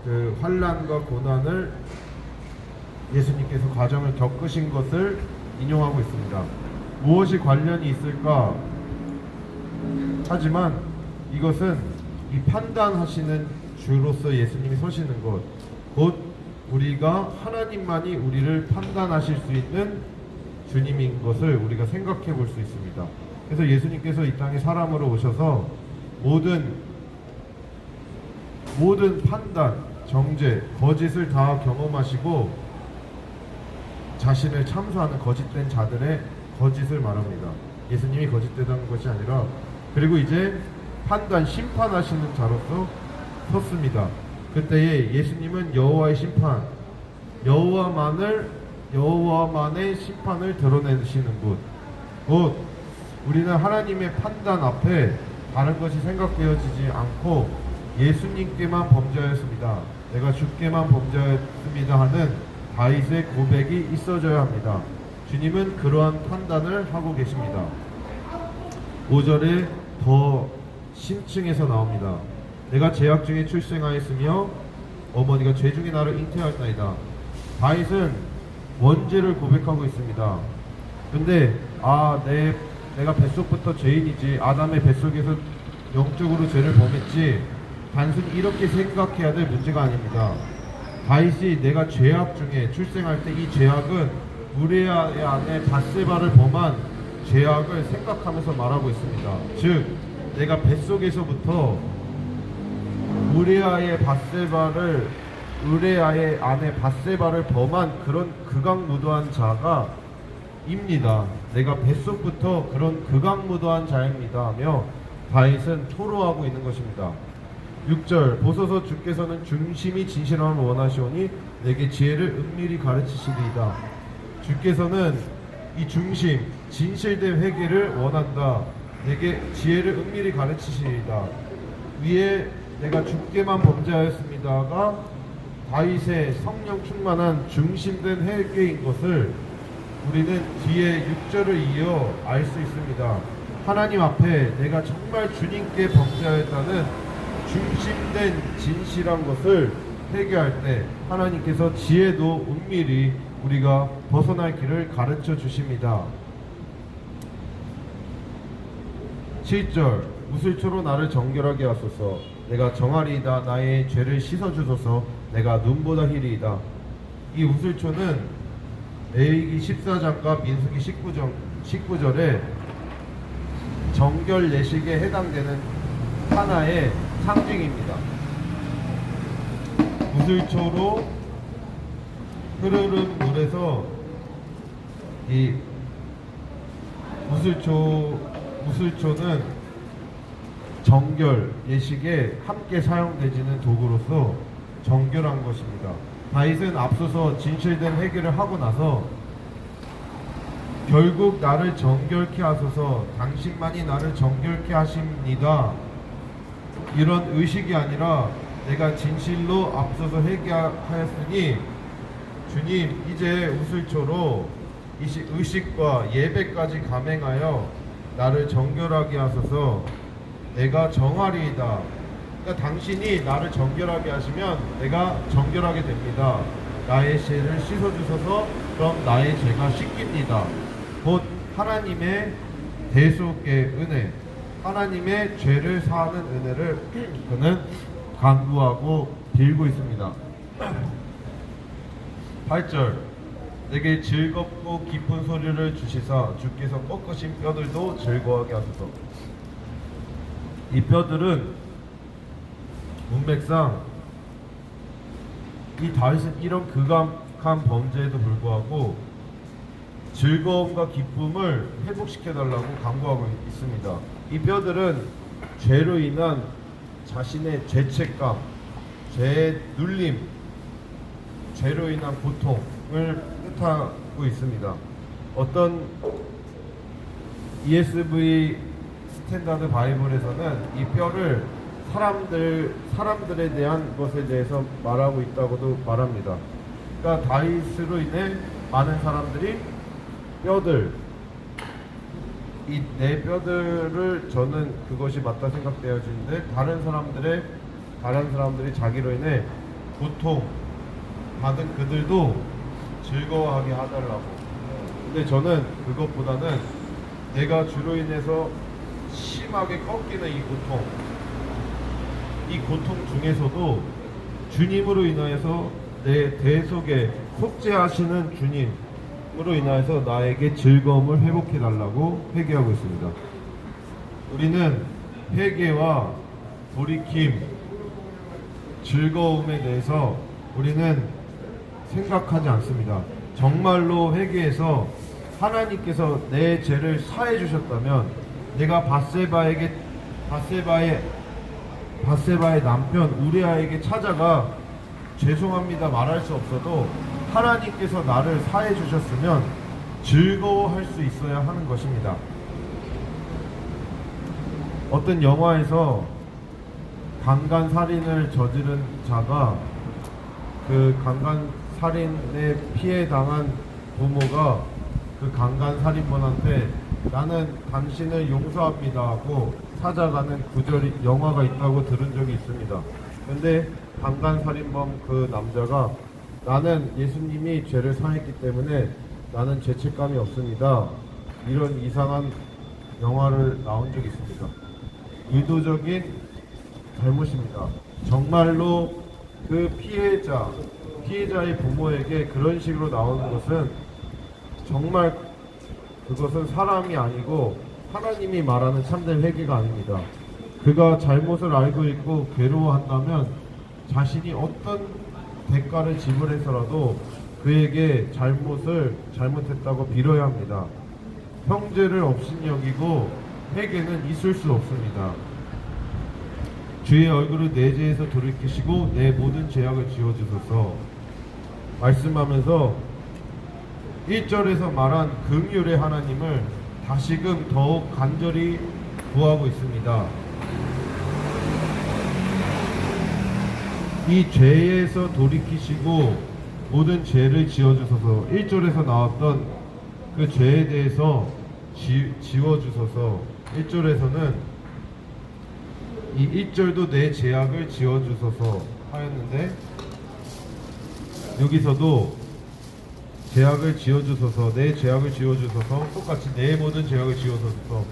그 환난과 고난을 예수님께서 과정을 겪으신 것을 인용하고 있습니다. 무엇이 관련이 있을까? 하지만 이것은 이 판단하시는 주로서 예수님이 서시는 것, 곧 우리가 하나님만이 우리를 판단하실 수 있는 주님인 것을 우리가 생각해 볼 수 있습니다. 그래서 예수님께서 이 땅에 사람으로 오셔서 모든 판단, 정죄, 거짓을 다 경험하시고 자신을 참소하는 거짓된 자들의 거짓을 말합니다. 예수님이 거짓되다는 것이 아니라, 그리고 이제 판단, 심판하시는 자로서 섰습니다. 그때에 예수님은 여호와의 심판, 여호와만의 심판을 드러내시는 분, 곧 우리는 하나님의 판단 앞에 다른 것이 생각되어지지 않고 예수님께만 범죄하였습니다, 내가 주께만 범죄하였습니다 하는 다윗의 고백이 있어져야 합니다. 주님은 그러한 판단을 하고 계십니다. 5절에 더 심층에서 나옵니다. 내가 죄악 중에 출생하였으며 어머니가 죄 중에 나를 잉태하였나이다. 다윗은 원죄를 고백하고 있습니다. 근데 내가 뱃속부터 죄인이지, 아담의 뱃속에서 영적으로 죄를 범했지, 단순히 이렇게 생각해야 될 문제가 아닙니다. 다윗이 내가 죄악 중에 출생할 때 이 죄악은 우리아의 아내 밧세바를 범한 죄악을 생각하면서 말하고 있습니다. 즉 내가 뱃속에서부터 우리아의 아내 밧세바를 범한 그런 극악무도한 자가 입니다. 내가 뱃속부터 그런 극악무도한 자입니다 하며 다윗은 토로하고 있는 것입니다. 6절, 보소서 주께서는 중심이 진실함을 원하시오니 내게 지혜를 은밀히 가르치시리이다. 주께서는 이 중심, 진실된 회개를 원한다. 내게 지혜를 은밀히 가르치시리이다. 위에 내가 주께만 범죄하였습니다가 다윗의 성령 충만한 중심된 회개인 것을 우리는 뒤에 6절을 이어 알 수 있습니다. 하나님 앞에 내가 정말 주님께 범죄하였다는 중심된 진실한 것을 회개할 때 하나님께서 지혜도 은밀히 우리가 벗어날 길을 가르쳐 주십니다. 7절, 우슬초로 나를 정결하게 하소서. 내가 정하리이다. 나의 죄를 씻어주소서. 내가 눈보다 희리이다. 이 우슬초는 레위기 14장과 민수기 19절에 정결 예식에 해당되는 하나의 상징입니다. 우슬초로 흐르는 물에서 이 우슬초는 정결 예식에 함께 사용되지는 도구로서 정결한 것입니다. 다윗은 앞서서 진실된 회개를 하고 나서 결국 나를 정결케 하소서, 당신만이 나를 정결케 하십니다, 이런 의식이 아니라 내가 진실로 앞서서 회개하였으니 주님 이제 우슬초로 의식과 예배까지 감행하여 나를 정결하게 하소서. 내가 정하리이다. 그러니까 당신이 나를 정결하게 하시면 내가 정결하게 됩니다. 나의 죄를 씻어주셔서 그럼 나의 죄가 씻깁니다. 곧 하나님의 대속의 은혜, 하나님의 죄를 사하는 은혜를 그는 간구하고 빌고 있습니다. 8절, 내게 즐겁고 기쁜 소리를 주시사 주께서 꺾으신 뼈들도 즐거워하게 하소서. 이 뼈들은 문맥상 이 다윗은 이런 극악한 범죄에도 불구하고 즐거움과 기쁨을 회복시켜달라고 강구하고 있습니다. 이 뼈들은 죄로 인한 자신의 죄책감, 죄의 눌림, 죄로 인한 고통을 뜻하고 있습니다. 어떤 ESV 스탠다드 바이블에서는 이 뼈를 사람들에 대한 것에 대해서 말하고 있다고도 말합니다. 그러니까 다윗으로 인해 많은 사람들이 뼈들, 이 내 뼈들을 저는 그것이 맞다 생각되어지는데 다른 사람들이 자기로 인해 고통 받은 그들도 즐거워하게 하달라고. 근데 저는 그것보다는 내가 주로 인해서 심하게 꺾이는 이 고통 중에서도 주님으로 인하여서 내 대속에 속죄하시는 주님으로 인하여서 나에게 즐거움을 회복해 달라고 회개하고 있습니다. 우리는 회개와 돌이킴, 즐거움에 대해서 우리는 생각하지 않습니다. 정말로 회개해서 하나님께서 내 죄를 사해 주셨다면, 내가 바세바의 남편 우리아에게 찾아가 죄송합니다 말할 수 없어도 하나님께서 나를 사해 주셨으면 즐거워할 수 있어야 하는 것입니다. 어떤 영화에서 강간살인을 저지른 자가 그 강간살인에 피해 당한 부모가 그 강간살인범한테 나는 당신을 용서합니다 하고 찾아가는 구절이 영화가 있다고 들은 적이 있습니다. 근데 강간살인범 그 남자가 나는 예수님이 죄를 사했기 때문에 나는 죄책감이 없습니다, 이런 이상한 영화를 나온 적이 있습니다. 의도적인 잘못입니다. 정말로 그 피해자의 부모에게 그런 식으로 나오는 것은 정말 그것은 사람이 아니고 하나님이 말하는 참된 회개가 아닙니다. 그가 잘못을 알고 있고 괴로워한다면 자신이 어떤 대가를 지불해서라도 그에게 잘못했다고 빌어야 합니다. 형제를 업신여기고 회개는 있을 수 없습니다. 주의 얼굴을 내 죄에서 돌이키시고 내 모든 죄악을 지워주소서 말씀하면서 1절에서 말한 긍휼의 하나님을 다시금 더욱 간절히 구하고 있습니다. 이 죄에서 돌이키시고 모든 죄를 지워주소서. 1절에서 나왔던 그 죄에 대해서 지워주소서. 1절에서는 이 1절도 내 죄악을 지워주소서 하였는데, 여기서도 죄악을 지워주소서, 내 죄악을 지워주소서, 똑같이 내 모든 죄악을 지워주소서.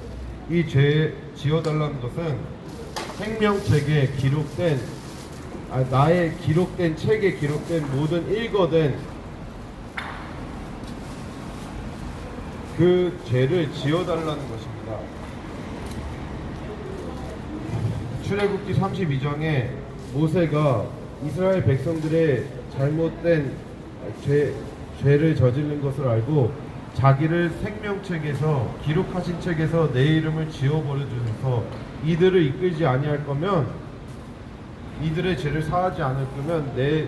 이 죄 지워달라는 것은 생명책에 기록된, 나의 기록된 책에 기록된 모든 일거된 그 죄를 지워달라는 것입니다. 출애굽기 32장에 모세가 이스라엘 백성들의 잘못된 죄를 저지른 것을 알고 자기를 생명책에서, 기록하신 책에서 내 이름을 지워버려 주셔서 이들을 이끌지 아니할 거면, 이들의 죄를 사하지 않을 거면 내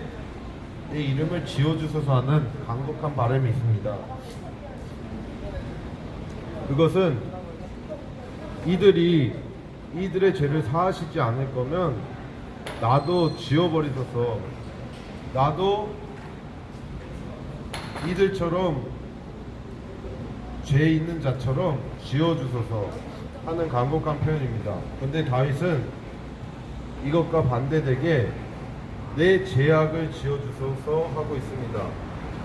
이름을 지워주소서 하는 간곡한 바람이 있습니다. 그것은 이들의 죄를 사하시지 않을 거면 나도 지워버리소서, 나도 이들처럼 죄 있는 자처럼 지워주소서 하는 간곡한 표현입니다. 근데 다윗은 이것과 반대되게 내 죄악을 지워주소서 하고 있습니다.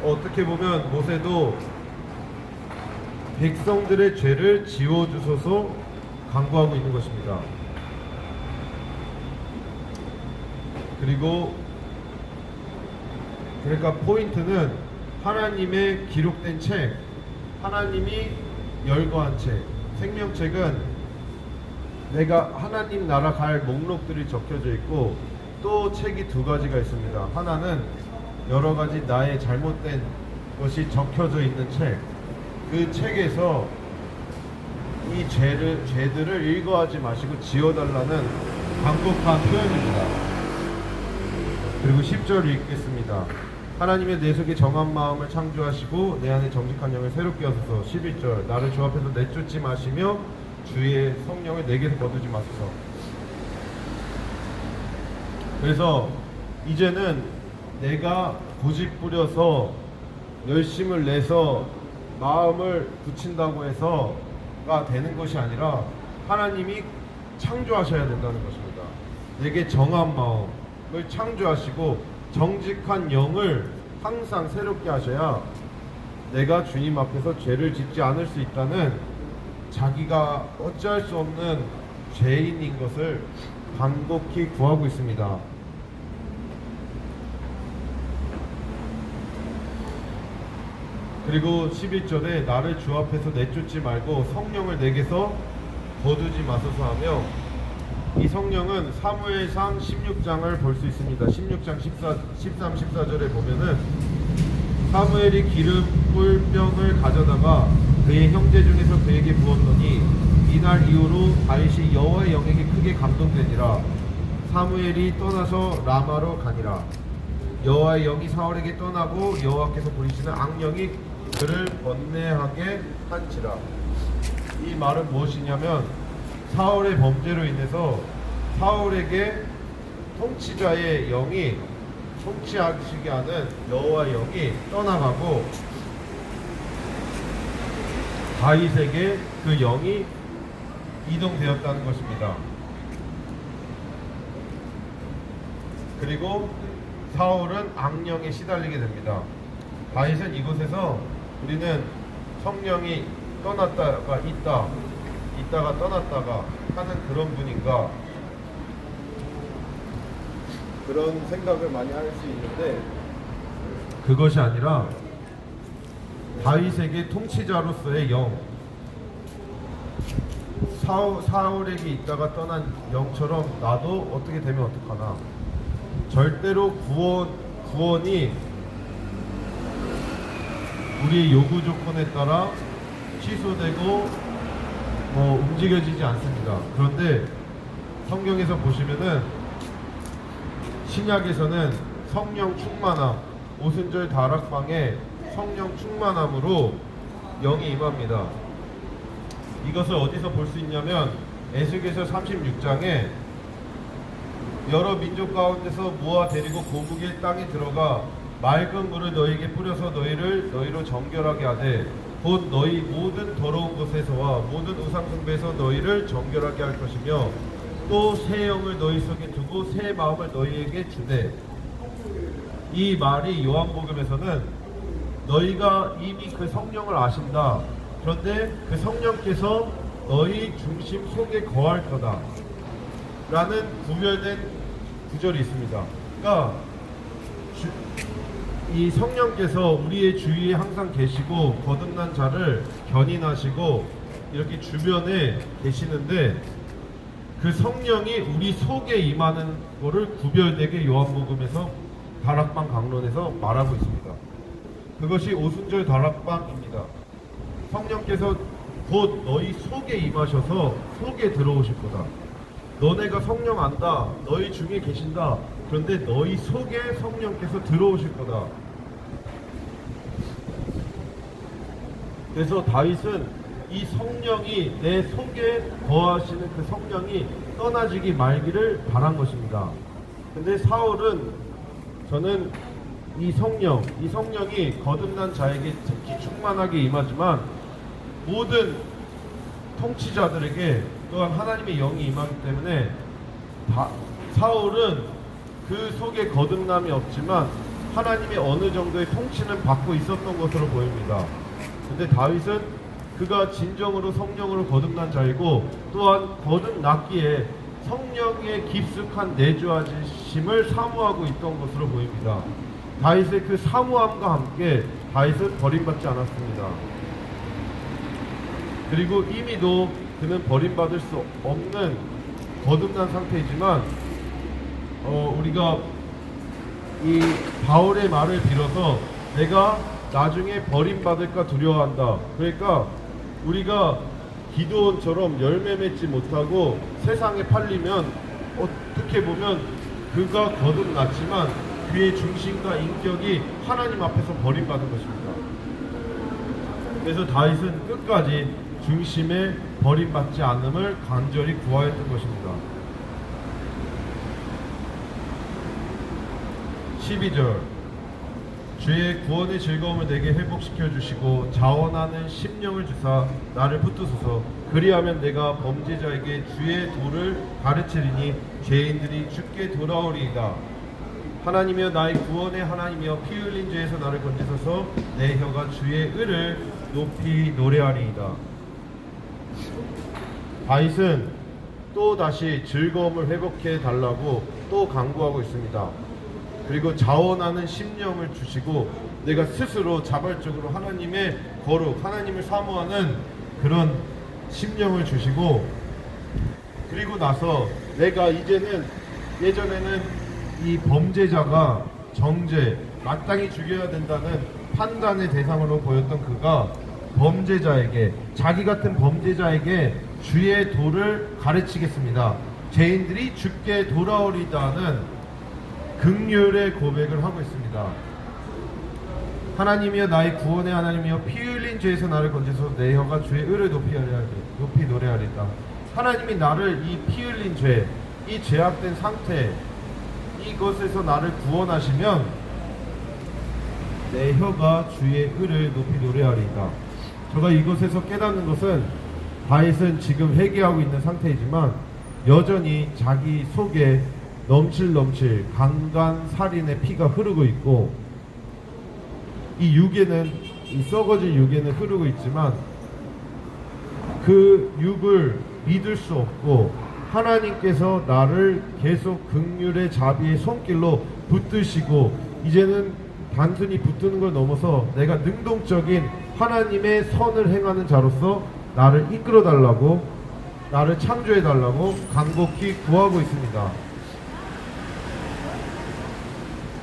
어떻게 보면 모세도 백성들의 죄를 지워주소서 간구하고 있는 것입니다. 그러니까 포인트는 하나님의 기록된 책, 하나님이 열거한 책, 생명책은 내가 하나님 나라 갈 목록들이 적혀져 있고 또 책이 두 가지가 있습니다. 하나는 여러 가지 나의 잘못된 것이 적혀져 있는 책. 그 책에서 이 죄들을 일거하지 마시고 지워달라는 간곡한 표현입니다. 그리고 10절을 읽겠습니다. 하나님의 내 속에 정한 마음을 창조하시고 내 안에 정직한 영을 새롭게 하소서. 11절 나를 주 앞에서 내쫓지 마시며 주의 성령을 내게서 거두지 마소서. 그래서 이제는 내가 고집 부려서 열심을 내서 마음을 굳힌다고 해서가 되는 것이 아니라 하나님이 창조하셔야 된다는 것입니다. 내게 정한 마음을 창조하시고 정직한 영을 항상 새롭게 하셔야 내가 주님 앞에서 죄를 짓지 않을 수 있다는 자기가 어찌할 수 없는 죄인인 것을 간곡히 구하고 있습니다. 그리고 11절에 나를 주 앞에서 내쫓지 말고 성령을 내게서 거두지 마소서 하며, 이 성령은 사무엘상 16장을 볼 수 있습니다. 16장 13, 14절에 보면은 사무엘이 기름 꿀병을 가져다가 그의 형제 중에서 그에게 부었더니 이날 이후로 다윗이 여호와의 영에게 크게 감동되니라. 사무엘이 떠나서 라마로 가니라. 여호와의 영이 사울에게 떠나고 여호와께서 부리시는 악령이 그를 번뇌하게 한지라. 이 말은 무엇이냐면 사울의 범죄로 인해서 사울에게 통치자의 영이 통치하시게 하는 여호와의 영이 떠나가고 다윗에게 그 영이 이동되었다는 것입니다. 그리고 사울은 악령에 시달리게 됩니다. 다윗은 이곳에서 우리는 성령이 떠났다가 있다가 떠났다가 하는 그런 분인가, 그런 생각을 많이 할 수 있는데 그것이 아니라 다윗에게 통치자로서의 영, 사울에게 있다가 떠난 영처럼 나도 어떻게 되면 어떡하나. 절대로 구원이 우리의 요구 조건에 따라 취소되고 움직여지지 않습니다. 그런데 성경에서 보시면은 신약에서는 성령 충만함, 오순절 다락방에 성령 충만함으로 영이 임합니다. 이것을 어디서 볼 수 있냐면 에스겔서 36장에 여러 민족 가운데서 모아 데리고 고국의 땅에 들어가 맑은 물을 너희에게 뿌려서 너희로 정결하게 하되 곧 너희 모든 더러운 것에서와 모든 우상 숭배에서 너희를 정결하게 할 것이며 또 새 영을 너희 속에 두고 새 마음을 너희에게 주되. 이 말이 요한복음에서는 너희가 이미 그 성령을 아신다, 그런데 그 성령께서 너희 중심 속에 거할 거다 라는 구별된 구절이 있습니다. 그러니까 이 성령께서 우리의 주위에 항상 계시고 거듭난 자를 견인하시고 이렇게 주변에 계시는데 그 성령이 우리 속에 임하는 것을 구별되게 요한복음에서 다락방 강론에서 말하고 있습니다. 그것이 오순절 다락방입니다. 성령께서 곧 너희 속에 임하셔서 속에 들어오실 거다. 너네가 성령 안다, 너희 중에 계신다, 그런데 너희 속에 성령께서 들어오실 거다. 그래서 다윗은 이 성령이 내 속에 거하시는 그 성령이 떠나지기 말기를 바란 것입니다. 근데 사울은, 저는 이 성령이 거듭난 자에게 특히 충만하게 임하지만 모든 통치자들에게 또한 하나님의 영이 임하기 때문에 사울은 그 속에 거듭남이 없지만 하나님의 어느 정도의 통치는 받고 있었던 것으로 보입니다. 근데 다윗은 그가 진정으로 성령으로 거듭난 자이고 또한 거듭났기에 성령의 깊숙한 내주하심을 사모하고 있던 것으로 보입니다. 다윗의 그 사모함과 함께 다윗은 버림받지 않았습니다. 그리고 이미도 그는 버림받을 수 없는 거듭난 상태이지만 우리가 이 바울의 말을 빌어서 내가 나중에 버림받을까 두려워한다. 그러니까 우리가 기도원처럼 열매 맺지 못하고 세상에 팔리면 어떻게 보면 그가 거듭났지만 그의 중심과 인격이 하나님 앞에서 버림받은 것입니다. 그래서 다윗은 끝까지 중심에 버림받지 않음을 간절히 구하였던 것입니다. 12절 주의 구원의 즐거움을 내게 회복시켜 주시고 자원하는 심령을 주사 나를 붙드소서. 그리하면 내가 범죄자에게 주의 도를 가르치리니 죄인들이 주께 돌아오리이다. 하나님이여 나의 구원의 하나님이여 피 흘린 죄에서 나를 건지소서. 내 혀가 주의 의를 높이 노래하리이다. 다윗은 또 다시 즐거움을 회복해 달라고 또 강구하고 있습니다. 그리고 자원하는 심령을 주시고 내가 스스로 자발적으로 하나님의 거룩, 하나님을 사모하는 그런 심령을 주시고, 그리고 나서 내가 이제는, 예전에는 이 범죄자가 정죄, 마땅히 죽여야 된다는 판단의 대상으로 보였던 그가 범죄자에게, 자기 같은 범죄자에게 주의 도를 가르치겠습니다. 죄인들이 주께 돌아오리다는 긍휼의 고백을 하고 있습니다. 하나님이여 나의 구원의 하나님이여 피 흘린 죄에서 나를 건지소서. 내 혀가 주의 의를 높이 노래하리다. 하나님이 나를 이 피 흘린 죄, 이 죄악된 상태, 이것에서 나를 구원하시면 내 혀가 주의 의를 높이 노래하리다. 제가 이것에서 깨닫는 것은 다윗은 지금 회개하고 있는 상태이지만 여전히 자기 속에 넘칠 강간살인의 피가 흐르고 있고, 이 육에는, 이 썩어질 육에는 흐르고 있지만 그 육을 믿을 수 없고 하나님께서 나를 계속 긍휼의 자비의 손길로 붙드시고, 이제는 단순히 붙드는 걸 넘어서 내가 능동적인 하나님의 선을 행하는 자로서 나를 이끌어 달라고, 나를 창조해 달라고 간곡히 구하고 있습니다.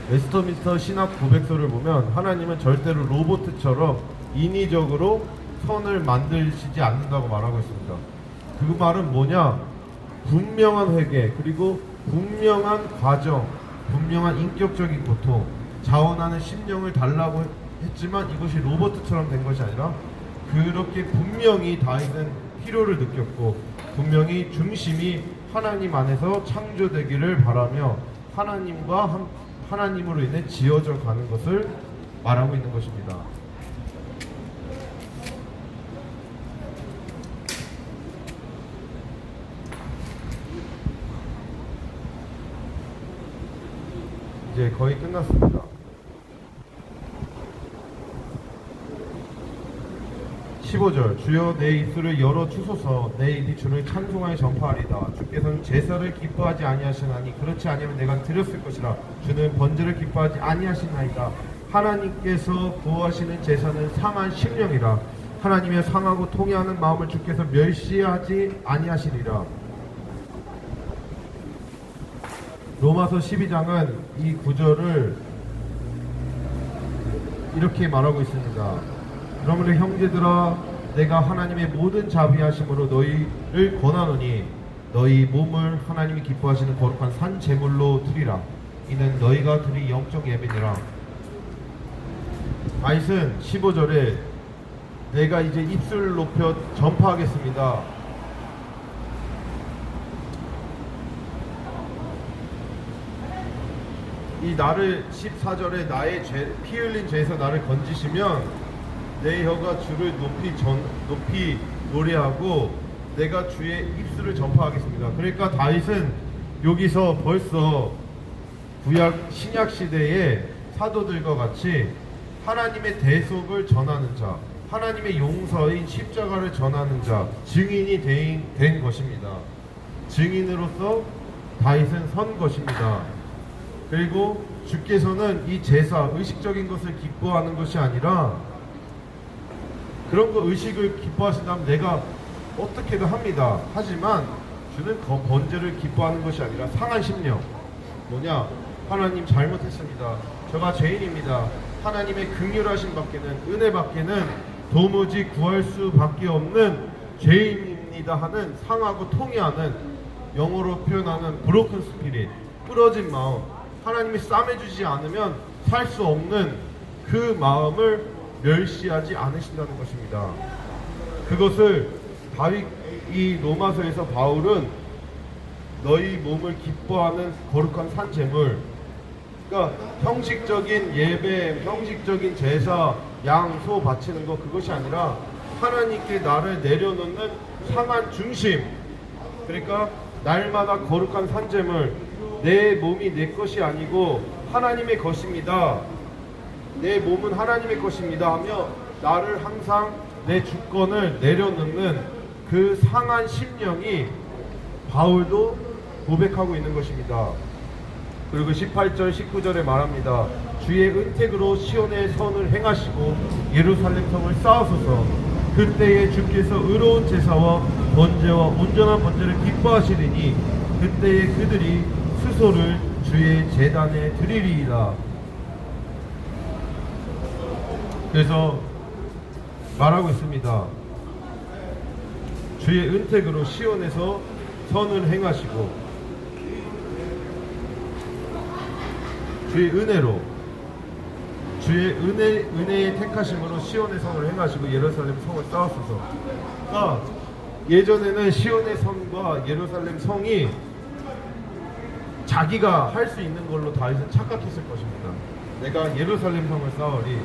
웨스터민스터 신학 고백서를 보면 하나님은 절대로 로봇처럼 인위적으로 선을 만드시지 않는다고 말하고 있습니다. 그 말은 뭐냐? 분명한 회개, 그리고 분명한 과정, 분명한 인격적인 고통, 자원하는 심령을 달라고 했지만 이것이 로봇처럼 된 것이 아니라 그렇게 분명히 다윗은 필요를 느꼈고 분명히 중심이 하나님 안에서 창조되기를 바라며 하나님으로 인해 지어져 가는 것을 말하고 있는 것입니다. 이제 거의 끝났습니다. 15절 주여 내 입술을 열어 주소서. 내 입이 주를 찬송하여 전파하리다. 주께서는 제사를 기뻐하지 아니하시나니 그렇지 아니하면 내가 드렸을 것이라. 주는 번제를 기뻐하지 아니하시나이다. 하나님께서 구하시는 제사는 상한 심령이라. 하나님의 상하고 통회하는 마음을 주께서 멸시하지 아니하시리라. 로마서 12장은 이 구절을 이렇게 말하고 있습니다. 그러므로 형제들아 내가 하나님의 모든 자비하심으로 너희를 권하노니 너희 몸을 하나님이 기뻐하시는 거룩한 산 제물로 드리라. 이는 너희가 드릴 영적 예배니라. 다윗은 15절에 내가 이제 입술을 높여 전파하겠습니다. 이 나를 14절에 나의 피 흘린 죄에서 나를 건지시면 내 혀가 주를 높이 노래하고 내가 주의 입술을 전파하겠습니다. 그러니까 다윗은 여기서 벌써 신약 시대의 사도들과 같이 하나님의 대속을 전하는 자, 하나님의 용서인 십자가를 전하는 자, 증인이 된 것입니다. 증인으로서 다윗은 선 것입니다. 그리고 주께서는 이 제사, 의식적인 것을 기뻐하는 것이 아니라, 그런 거 의식을 기뻐하신다면 내가 어떻게든 합니다. 하지만 주는 번제를 기뻐하는 것이 아니라 상한 심령. 뭐냐? 하나님 잘못했습니다. 저가 죄인입니다. 하나님의 긍휼하심 밖에는, 은혜 밖에는 도무지 구할 수밖에 없는 죄인입니다 하는 상하고 통해하는, 영어로 표현하는 브로큰 스피릿, 부러진 마음, 하나님이 싸매주지 않으면 살 수 없는 그 마음을 멸시하지 않으신다는 것입니다. 그것을 이 로마서에서 바울은 너희 몸을 기뻐하는 거룩한 산제물, 그러니까 형식적인 예배, 형식적인 제사, 양, 소 바치는 거, 그것이 아니라 하나님께 나를 내려놓는 상한 중심, 그러니까 날마다 거룩한 산제물, 내 몸이 내 것이 아니고 하나님의 것입니다. 내 몸은 하나님의 것입니다 하며 나를 항상 내 주권을 내려놓는 그 상한 심령이 바울도 고백하고 있는 것입니다. 그리고 18절 19절에 말합니다. 주의 은택으로 시온의 선을 행하시고 예루살렘 성을 쌓으소서. 그때에 주께서 의로운 제사와 번제와 온전한 번제를 기뻐하시리니 그때에 그들이 수소를 주의 제단에 드리리이다. 그래서 말하고 있습니다. 주의 은택으로 시온에서 선을 행하시고 주의 은혜로, 주의 은혜의 택하심으로 시온의 성을 행하시고 예루살렘 성을 쌓았소서. 그러니까 예전에는 시온의 성과 예루살렘 성이 자기가 할 수 있는 걸로 다윗은 착각했을 것입니다. 내가 예루살렘 성을 쌓으리,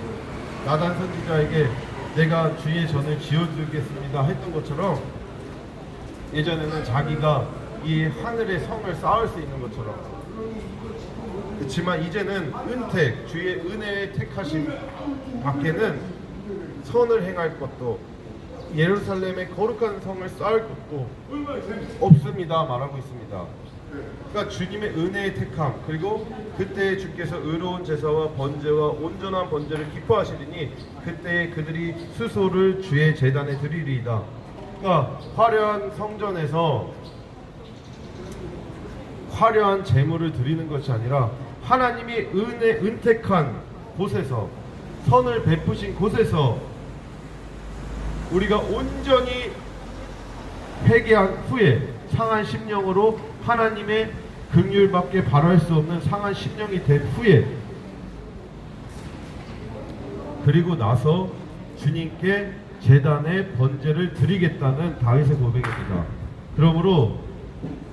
나단 선지자에게 내가 주의 전을 지어주겠습니다 했던 것처럼 예전에는 자기가 이 하늘의 성을 쌓을 수 있는 것처럼, 그렇지만 이제는 은택, 주의 은혜의 택하심 밖에는 선을 행할 것도, 예루살렘의 거룩한 성을 쌓을 것도 없습니다 말하고 있습니다. 그러니까 주님의 은혜의 택함, 그리고 그때에 주께서 의로운 제사와 번제와 온전한 번제를 기뻐하시리니 그때에 그들이 수소를 주의 제단에 드리리이다. 그러니까 화려한 성전에서 화려한 제물을 드리는 것이 아니라 하나님이 은택한 곳에서, 선을 베푸신 곳에서 우리가 온전히 회개한 후에 상한 심령으로 하나님의 긍휼밖에 바랄 수 없는 상한 심령이 된 후에, 그리고 나서 주님께 제단에 번제를 드리겠다는 다윗의 고백입니다. 그러므로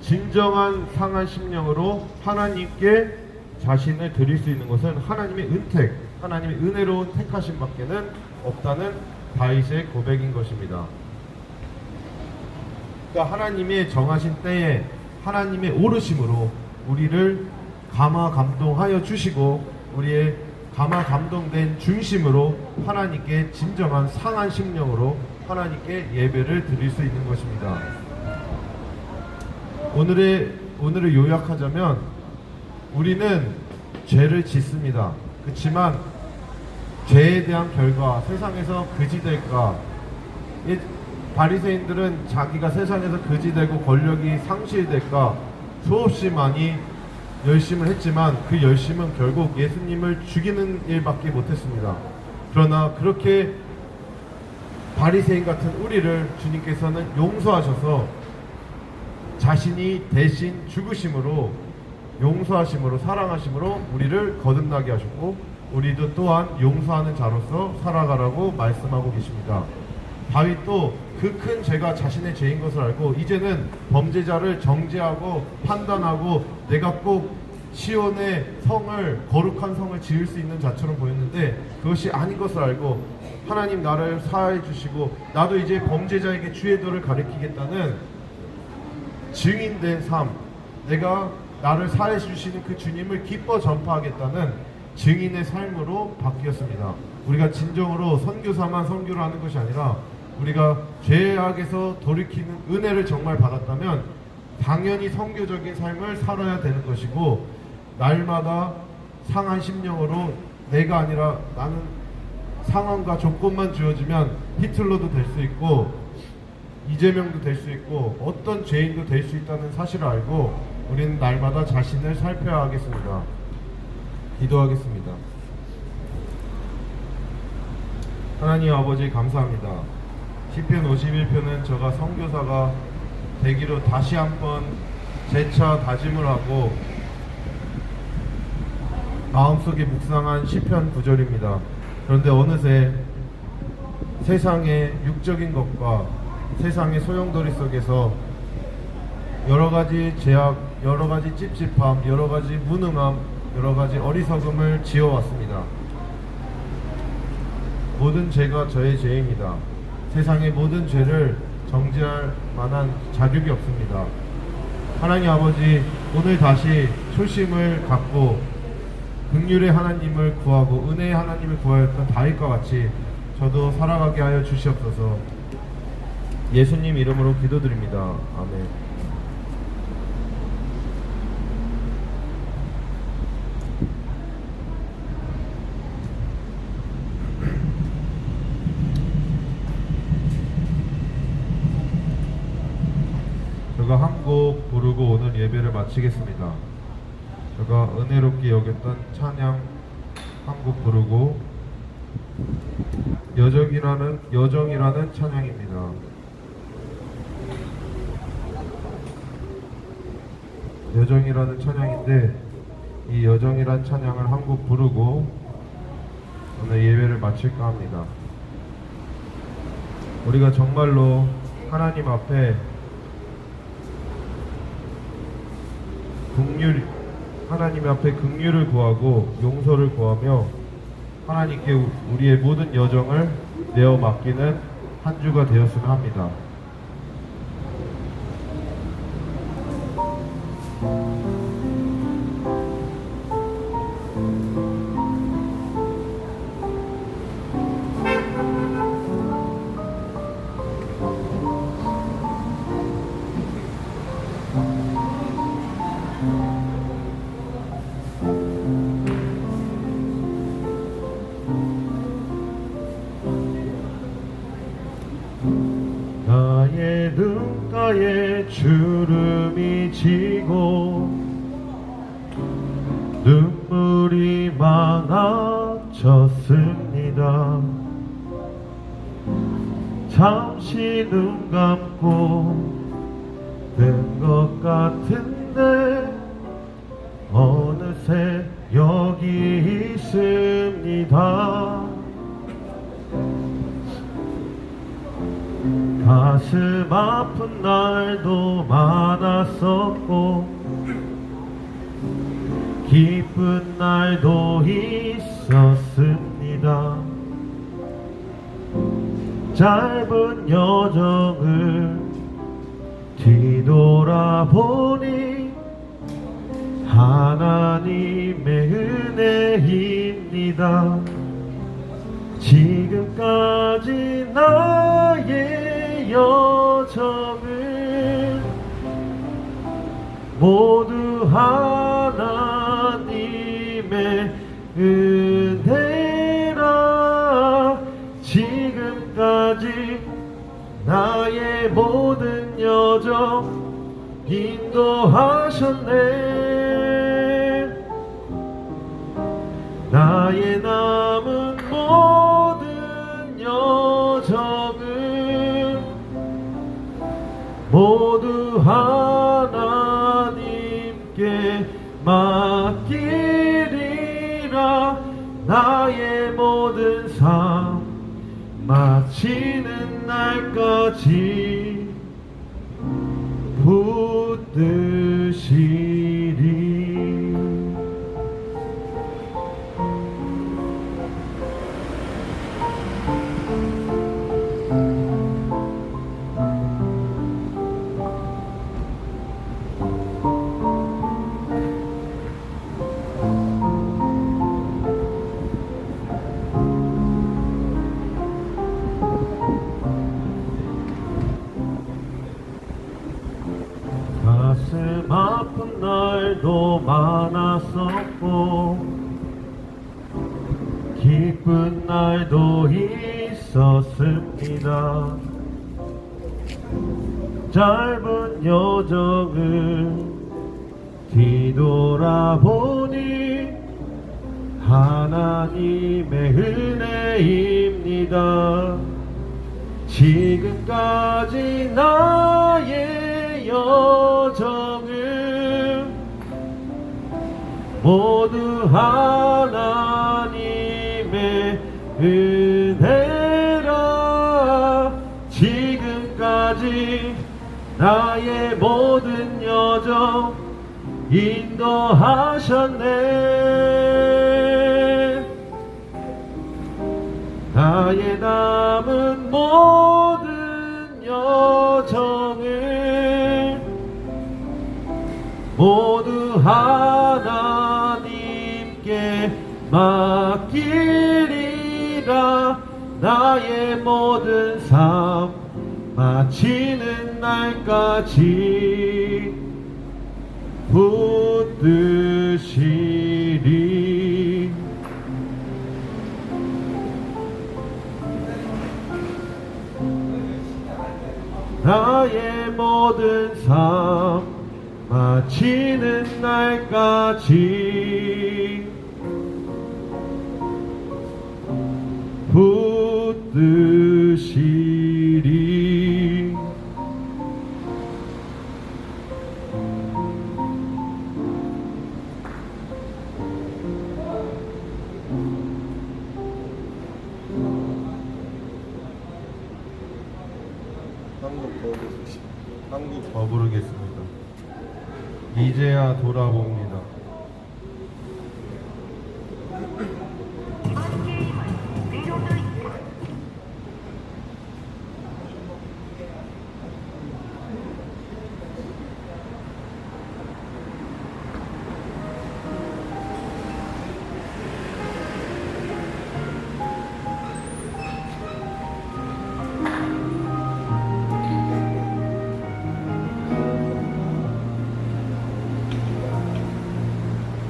진정한 상한 심령으로 하나님께 자신을 드릴 수 있는 것은 하나님의 은택, 하나님의 은혜로운 택하심밖에는 없다는 다윗의 고백인 것입니다. 그러니까 하나님의 정하신 때에 하나님의 오르심으로 우리를 감화 감동하여 주시고 우리의 감화 감동된 중심으로 하나님께 진정한 상한 심령으로 하나님께 예배를 드릴 수 있는 것입니다. 오늘을 요약하자면 우리는 죄를 짓습니다. 그렇지만 죄에 대한 결과, 세상에서 그지될까, 바리새인들은 자기가 세상에서 그지되고 권력이 상실될까 수없이 많이 열심을 했지만 그 열심은 결국 예수님을 죽이는 일밖에 못했습니다. 그러나 그렇게 바리새인 같은 우리를 주님께서는 용서하셔서 자신이 대신 죽으심으로, 용서하심으로, 사랑하심으로 우리를 거듭나게 하셨고 우리도 또한 용서하는 자로서 살아가라고 말씀하고 계십니다. 다윗도 그 큰 죄가 자신의 죄인 것을 알고 이제는 범죄자를 정죄하고 판단하고 내가 꼭 시온의 성을, 거룩한 성을 지을 수 있는 자처럼 보였는데 그것이 아닌 것을 알고 하나님 나를 사하해 주시고 나도 이제 범죄자에게 주의 도를 가리키겠다는 증인된 삶, 내가 나를 사하해 주시는 그 주님을 기뻐 전파하겠다는 증인의 삶으로 바뀌었습니다. 우리가 진정으로 선교사만 선교를 하는 것이 아니라 우리가 죄악에서 돌이키는 은혜를 정말 받았다면 당연히 선교적인 삶을 살아야 되는 것이고, 날마다 상한 심령으로 내가 아니라 나는 상황과 조건만 주어지면 히틀러도 될 수 있고 이재명도 될 수 있고 어떤 죄인도 될 수 있다는 사실을 알고 우리는 날마다 자신을 살펴야 하겠습니다. 기도하겠습니다. 하나님 아버지 감사합니다. 시편 51편은 저가 선교사가 되기로 다시 한번 재차 다짐을 하고 마음속에 묵상한 시편 구절입니다. 그런데 어느새 세상의 육적인 것과 세상의 소용돌이 속에서 여러가지 제약, 여러가지 찝찝함, 여러가지 무능함, 여러가지 어리석음을 지어왔습니다. 모든 죄가 저의 죄입니다. 세상의 모든 죄를 정죄할 만한 자격이 없습니다. 하나님 아버지, 오늘 다시 초심을 갖고 긍휼의 하나님을 구하고 은혜의 하나님을 구하였던 다윗과 같이 저도 살아가게 하여 주시옵소서. 예수님 이름으로 기도드립니다. 아멘. 제가 한 곡 부르고 오늘 예배를 마치겠습니다. 제가 은혜롭게 여겼던 찬양 한 곡 부르고 여정이라는 찬양입니다. 여정이라는 찬양인데 이 여정이란 찬양을 한 곡 부르고 오늘 예배를 마칠까 합니다. 우리가 정말로 하나님 앞에 하나님 앞에 긍휼을 구하고 용서를 구하며 하나님께 우리의 모든 여정을 내어 맡기는 한 주가 되었으면 합니다. 나의 눈가에 주름이 지고 눈물이 많아졌습니다. 잠시 눈 감고 든 것 같은데 어느새 여기 있습니다. 가슴 아픈 날도 많았었고 기쁜 날도 있었습니다. 짧은 여정을 뒤돌아보니 하나님의 은혜입니다. 지금까지 나의 여정을 모두 하나님의 은혜라. 지금까지 나의 모든 여정 인도하셨네. 나의 남은 모든 여정을 모두 하나님께 맡기리라. 나의 모든 삶 마치는 날까지 붙드시리. 가슴 아픈 날도 많았었고 기쁜 날도 있었습니다. 짧은 여정을 뒤돌아보니 하나님의 은혜입니다. 지금까지 나의 여정을 모두 하나님의 은혜라. 지금까지 나의 모든 여정 인도하셨네. 나의 남은 모든 여정을 모두 하나님께 맡기리라. 나의 모든 삶 마치는 날까지 붙드시리. 나의 모든 삶 마치는 날까지 붙드시리. 한국 더 부르겠습니다. 이제야 돌아봅니다.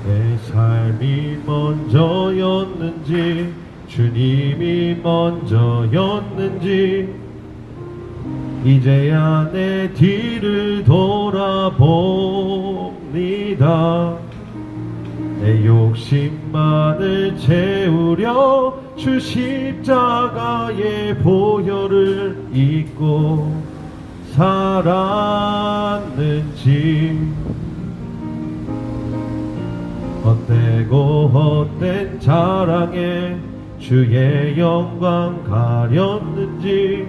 내 삶이 먼저였는지 주님이 먼저였는지 이제야 내 뒤를 돌아봅니다. 내 욕심만을 채우려 주 십자가의 보혈을 입고 살았는지 헛되고 헛된 자랑에 주의 영광 가렸는지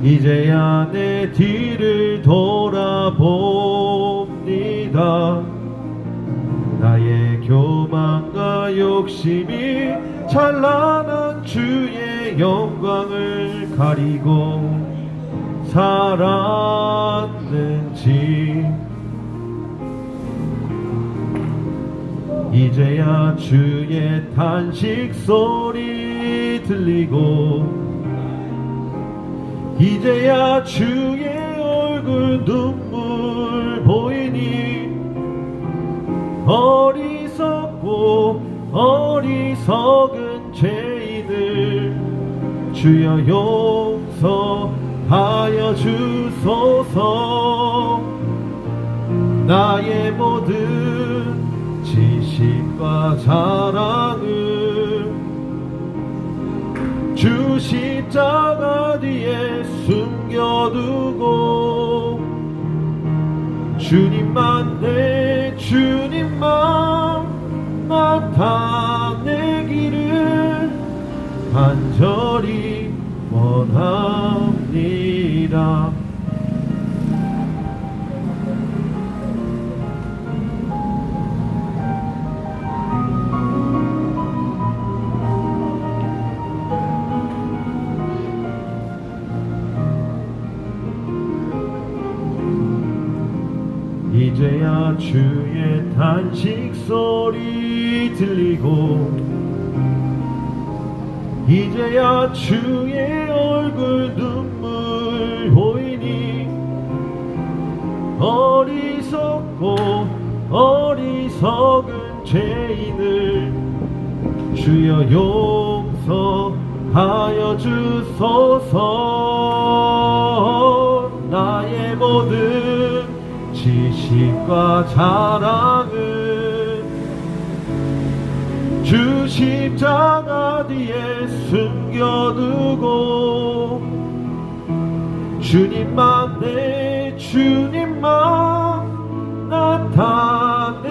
이제야 내 뒤를 돌아봅니다. 나의 교만과 욕심이 찬란한 주의 영광을 가리고 살았는지 이제야 주의 탄식 소리 들리고 이제야 주의 얼굴 눈물 보이니 어리석은 죄인을 주여 용서하여 주소서. 나의 모든 지식과 자랑을 주 십자가 뒤에 숨겨두고 주님만 내 주님만 나타내기를 간절히 원합니다. 이제야 주의 탄식 소리 들리고 이제야 주의 얼굴 눈물 보이니 어리석은 죄인을 주여 용서하여 주소서. 모든 지식과 자랑은 주 십자가 뒤에 숨겨두고 주님만 내 주님만 나타내기를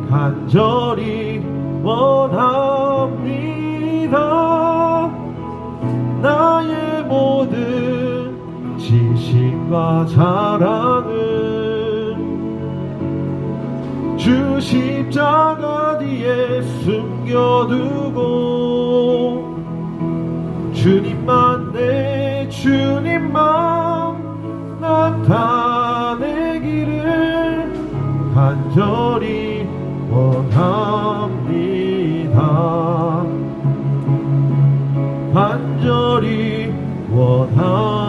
간절히 원합니다. 나의 모든 지식과 자랑은 주 십자가 뒤에 숨겨두고 주님만 내 주님만 나타내기를 간절히 원합니다. 간절히 원합니다.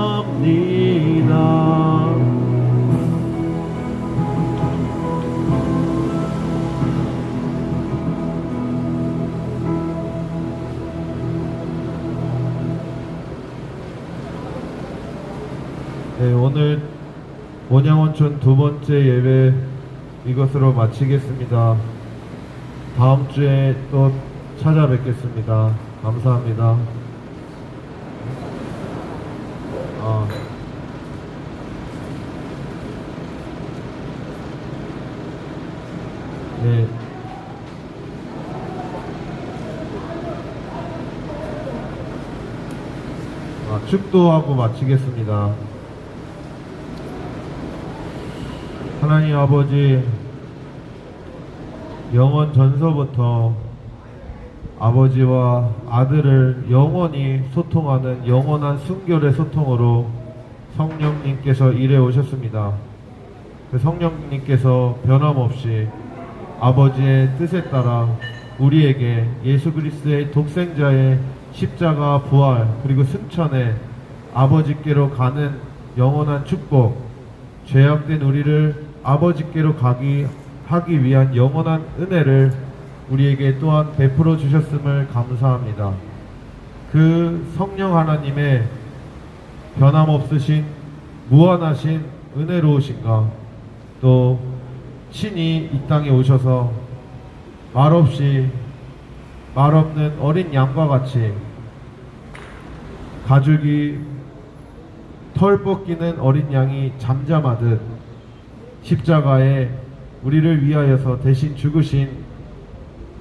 네, 오늘 원양원천 두 번째 예배 이것으로 마치겠습니다. 다음 주에 또 찾아뵙겠습니다. 감사합니다. 네. 축도하고 마치겠습니다. 하나님 아버지, 영원 전서부터 아버지와 아들을 영원히 소통하는 영원한 순결의 소통으로 성령님께서 일해 오셨습니다. 그 성령님께서 변함없이 아버지의 뜻에 따라 우리에게 예수 그리스도의 독생자의 십자가 부활 그리고 승천에 아버지께로 가는 영원한 축복, 죄악된 우리를 아버지께로 하기 위한 영원한 은혜를 우리에게 또한 베풀어 주셨음을 감사합니다. 그 성령 하나님의 변함없으신 무한하신 은혜로우신가, 또 친히 이 땅에 오셔서 말없는 어린 양과 같이 가죽이 털 벗기는 어린 양이 잠잠하듯 십자가에 우리를 위하여서 대신 죽으신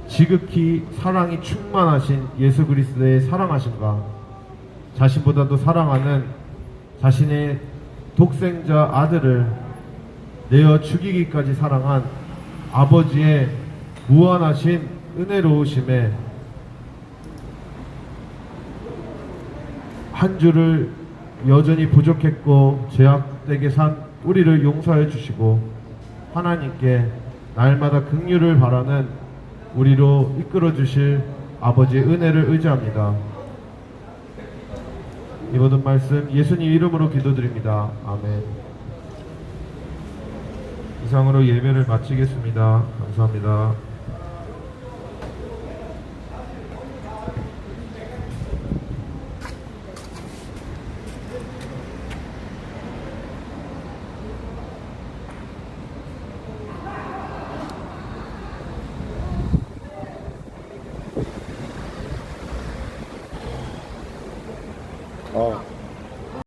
지극히 사랑이 충만하신 예수 그리스도의 사랑하심과 자신보다도 사랑하는 자신의 독생자 아들을 내어 죽이기까지 사랑한 아버지의 무한하신 은혜로우심에 한 주를 여전히 부족했고 죄악되게 산 우리를 용서해 주시고 하나님께 날마다 긍휼을 바라는 우리로 이끌어 주실 아버지의 은혜를 의지합니다. 이 모든 말씀 예수님 이름으로 기도드립니다. 아멘. 이상으로 예배를 마치겠습니다. 감사합니다. 어.